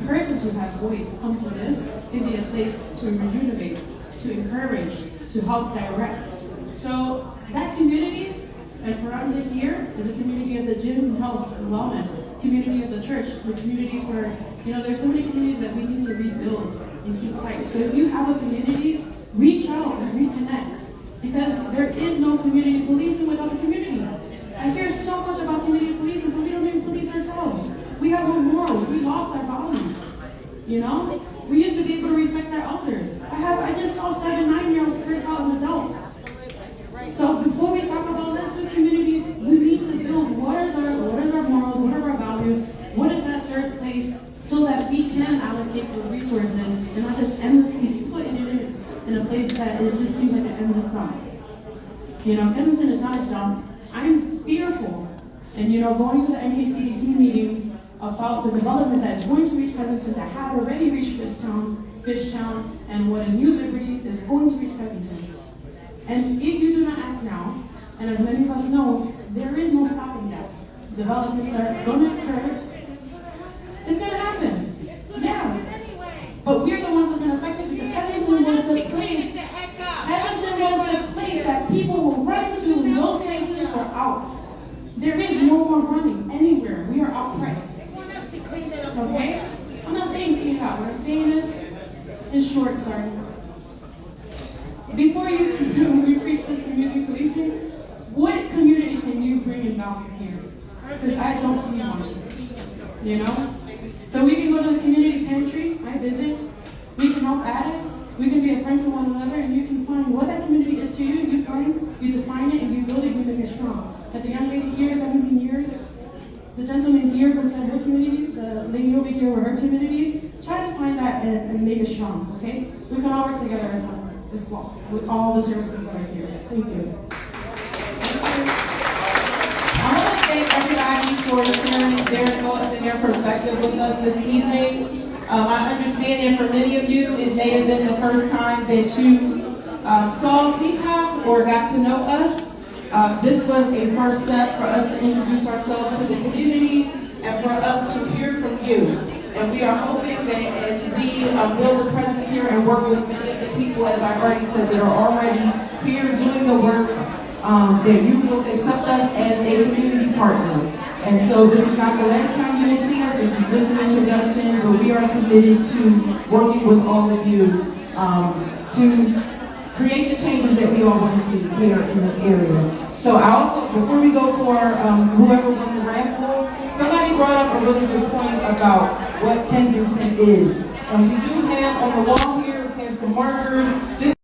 Speaker 9: persons who have voids come to this, can be a place to rejuvenate, to encourage, to help direct. So that community, as Esperanza here, is a community of the gym, health, and wellness, community of the church, the community where, there's so many communities that we need to rebuild and keep tight. So if you have a community, reach out and reconnect, because there is no community policing without the community. I hear so much about community policing, but we don't even police ourselves. We have no morals, we lost our values, We used to be able to respect our elders. I just saw 7 9-year-olds curse out an adult. So before we talk about let's build community, we need to build what is our morals, what are our values, what is that third place, so that we can allocate those resources and not just endlessly put it in a place that just seems like an endless dump. Kensington is not a dump. I'm fearful. And going to the MKCDC meetings about the development that is going to reach Kensington, that have already reached Fishtown, and what is New Liberties is going to reach Kensington. And if you do not act now, and as many of us know, there is no stopping that. Developments are going to occur. It's going to happen. Yeah. But we're the ones that are going to affect it, because Kensington was the place. Kensington was the place that people will run to, and those places were out. There is no more running anywhere. We are oppressed.
Speaker 5: They want us to clean it up.
Speaker 9: Okay? I'm not saying clean it up. What I'm saying is, in short, sir, before you increase this community policing, what community can you bring about here? Because I don't see one. You know? So we can go to the community pantry, I visit, we can help addicts, we can be a friend to one another, and you can find what that community is to you, you define it, and you build it, you make it strong. Like the young lady here, 17 years, the gentleman here who said her community, the lady over here with her community, try to find that and make it strong, okay? We can all work together as one, this block, with all the services that are here. Thank you.
Speaker 1: I want to thank everybody for sharing their thoughts and their perspective with us this evening. I understand that for many of you, it may have been the first time that you saw CPOC or got to know us. This was a first step for us to introduce ourselves to the community and for us to hear from you. And we are hoping that as we build a presence here and work with many of the people, as I already said, that are already here doing the work, that you will accept us as a community partner. And so this is not the last time you will see us, this is just an introduction, but we are committed to working with all of you to create the changes that we all want to see here in this area. So I also, before we go to our, whoever won the raffle, somebody brought up a really good point about what Kensington is. And we do have on the wall here, we have some markers, just